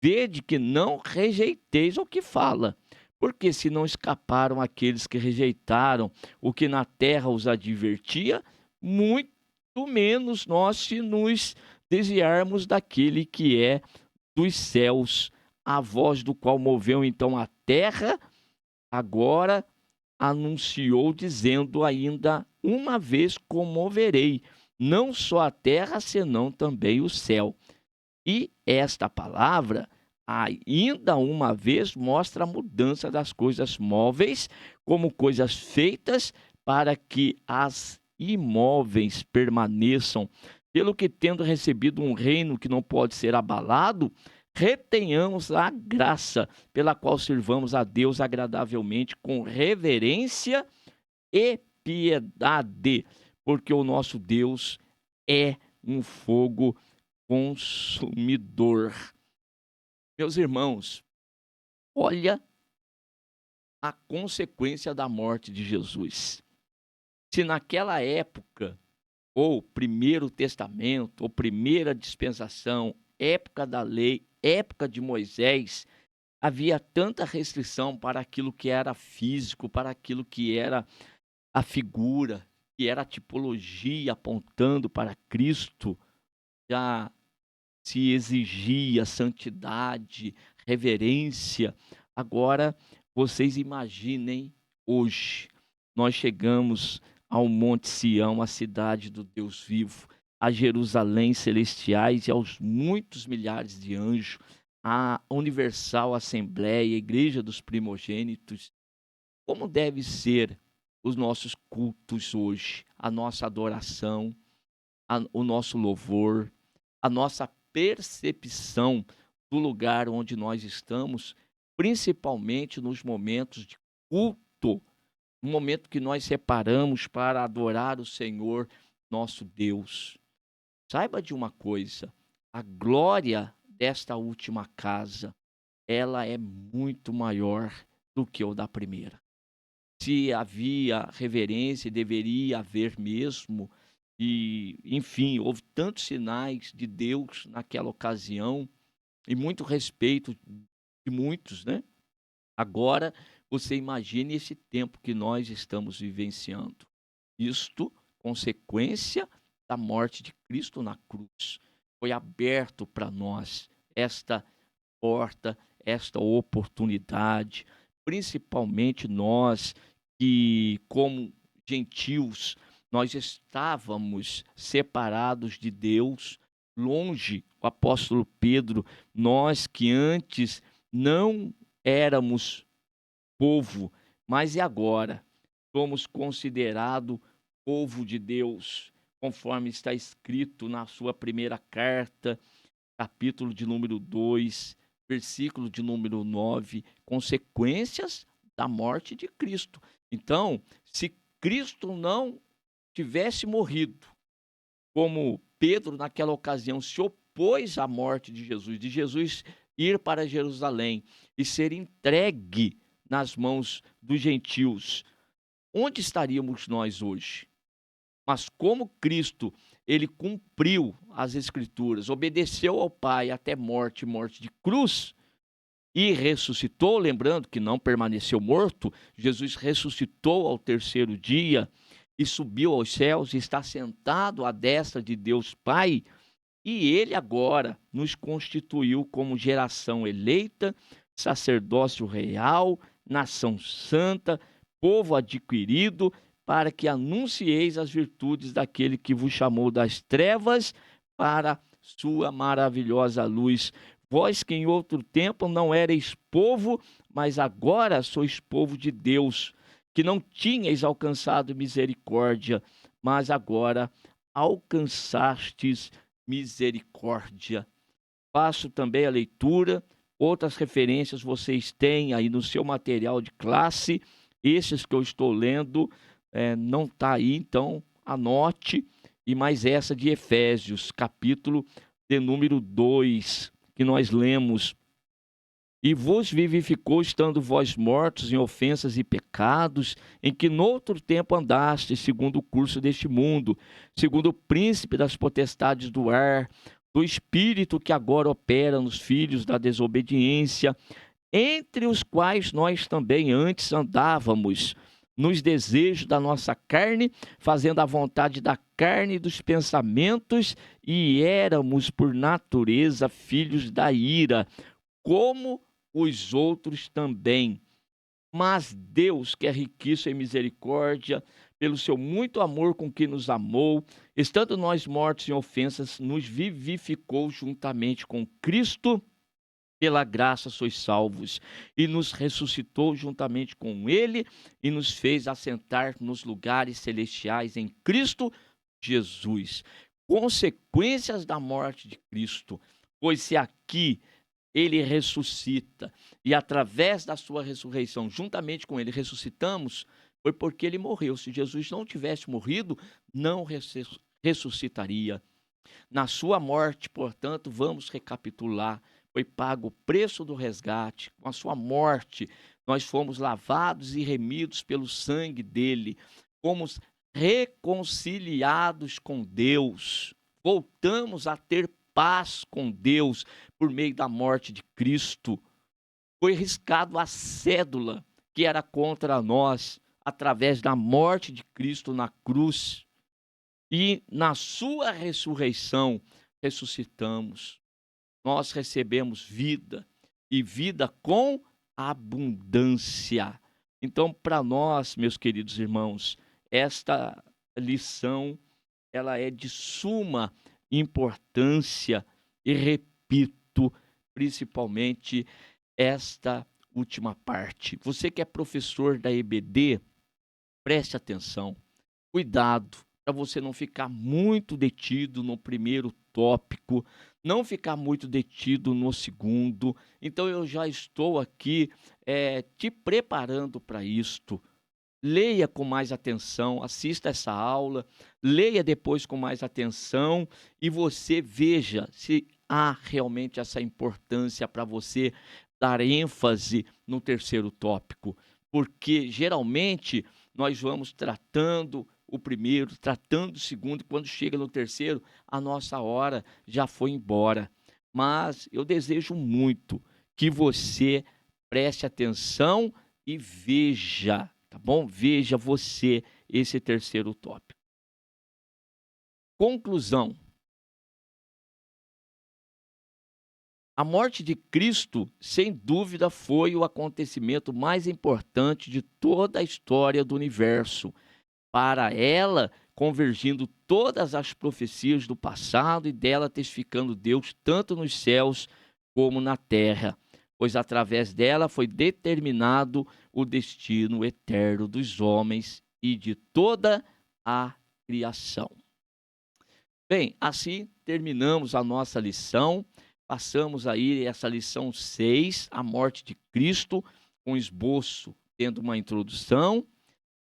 Vede que não rejeiteis o que fala, porque se não escaparam aqueles que rejeitaram o que na terra os advertia, muito menos nós, se nos desviarmos daquele que é dos céus, a voz do qual moveu então a terra, agora anunciou, dizendo: ainda uma vez comoverei, não só a terra, senão também o céu. E esta palavra, ainda uma vez, mostra a mudança das coisas móveis como coisas feitas para que as imóveis permaneçam. Pelo que, tendo recebido um reino que não pode ser abalado, retenhamos a graça pela qual sirvamos a Deus agradavelmente com reverência e piedade, porque o nosso Deus é um fogo consumidor. Meus irmãos, olha a consequência da morte de Jesus. Se naquela época, ou primeiro testamento, ou primeira dispensação, época da lei, época de Moisés, havia tanta restrição para aquilo que era físico, para aquilo que era a figura, que era a tipologia apontando para Cristo, já se exigia santidade, reverência. Agora, vocês imaginem hoje, nós chegamos ao Monte Sião, a cidade do Deus vivo, a Jerusalém celestiais e aos muitos milhares de anjos, a universal assembleia, a igreja dos primogênitos. Como deve ser os nossos cultos hoje, a nossa adoração, o nosso louvor, a nossa percepção do lugar onde nós estamos, principalmente nos momentos de culto, no momento que nós separamos para adorar o Senhor nosso Deus. Saiba de uma coisa, a glória desta última casa, ela é muito maior do que o da primeira. Se havia reverência, deveria haver mesmo, e enfim, houve tantos sinais de Deus naquela ocasião, e muito respeito de muitos, né? Agora, você imagine esse tempo que nós estamos vivenciando. Isto, consequência da morte de Cristo na cruz. Foi aberto para nós esta porta, esta oportunidade, principalmente nós que, como gentios, nós estávamos separados de Deus, longe, o apóstolo Pedro, nós que antes não éramos povo, mas e agora? Somos considerados povo de Deus, conforme está escrito na sua primeira carta, capítulo de número 2, versículo de número 9, consequências da morte de Cristo. Então, se Cristo não tivesse morrido, como Pedro naquela ocasião se opôs à morte de Jesus ir para Jerusalém e ser entregue nas mãos dos gentios, onde estaríamos nós hoje? Mas como Cristo, ele cumpriu as escrituras, obedeceu ao Pai até morte, morte de cruz, e ressuscitou, lembrando que não permaneceu morto, Jesus ressuscitou ao terceiro dia e subiu aos céus e está sentado à destra de Deus Pai, e ele agora nos constituiu como geração eleita, sacerdócio real, nação santa, povo adquirido, para que anuncieis as virtudes daquele que vos chamou das trevas para sua maravilhosa luz. Vós que em outro tempo não erais povo, mas agora sois povo de Deus, que não tinhais alcançado misericórdia, mas agora alcançastes misericórdia. Faço também a leitura, outras referências vocês têm aí no seu material de classe, esses que eu estou lendo, não está aí, então anote, e mais essa de Efésios, capítulo de número 2, que nós lemos. E vos vivificou, estando vós mortos em ofensas e pecados, em que noutro tempo andastes, segundo o curso deste mundo, segundo o príncipe das potestades do ar, do espírito que agora opera nos filhos da desobediência, entre os quais nós também antes andávamos, nos desejos da nossa carne, fazendo a vontade da carne e dos pensamentos, e éramos por natureza filhos da ira, como os outros também. Mas Deus, que é riquíssimo em misericórdia, pelo seu muito amor com que nos amou, estando nós mortos em ofensas, nos vivificou juntamente com Cristo. Pela graça sois salvos, e nos ressuscitou juntamente com ele, e nos fez assentar nos lugares celestiais em Cristo Jesus. Consequências da morte de Cristo, pois se aqui ele ressuscita, e através da sua ressurreição, juntamente com ele, ressuscitamos, foi porque ele morreu. Se Jesus não tivesse morrido, não ressuscitaria. Na sua morte, portanto, vamos recapitular, foi pago o preço do resgate. Com a sua morte, nós fomos lavados e remidos pelo sangue dele. Fomos reconciliados com Deus. Voltamos a ter paz com Deus por meio da morte de Cristo. Foi riscado a cédula que era contra nós através da morte de Cristo na cruz. E na sua ressurreição, ressuscitamos. Nós recebemos vida, e vida com abundância. Então, para nós, meus queridos irmãos, esta lição, ela é de suma importância, e repito, principalmente esta última parte. Você que é professor da EBD, preste atenção, cuidado. para você não ficar muito detido no primeiro tópico, não ficar muito detido no segundo. Então eu já estou aqui, te preparando para isto. Leia com mais atenção, assista essa aula, leia depois com mais atenção e você veja se há realmente essa importância para você dar ênfase no terceiro tópico, porque geralmente nós vamos tratando o primeiro, tratando o segundo, e quando chega no terceiro, a nossa hora já foi embora. Mas eu desejo muito que você preste atenção e veja, tá bom? Veja você esse terceiro tópico. Conclusão: a morte de Cristo, sem dúvida, foi o acontecimento mais importante de toda a história do universo. Para ela, convergindo todas as profecias do passado e dela testificando Deus tanto nos céus como na terra, pois através dela foi determinado o destino eterno dos homens e de toda a criação. Bem, assim terminamos a nossa lição. Passamos aí essa lição 6, a morte de Cristo, com esboço tendo uma introdução.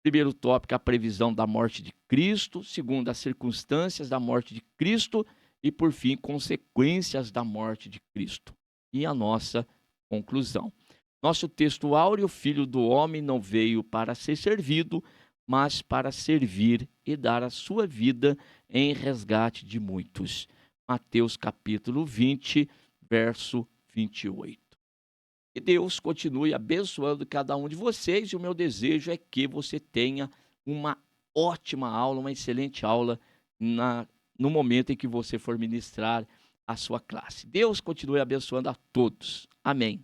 Primeiro tópico, a previsão da morte de Cristo. Segundo, as circunstâncias da morte de Cristo. E, por fim, consequências da morte de Cristo. E a nossa conclusão. Nosso texto áureo: o Filho do Homem não veio para ser servido, mas para servir e dar a sua vida em resgate de muitos. Mateus capítulo 20, verso 28. Que Deus continue abençoando cada um de vocês e o meu desejo é que você tenha uma ótima aula, uma excelente aula no momento em que você for ministrar a sua classe. Deus continue abençoando a todos. Amém.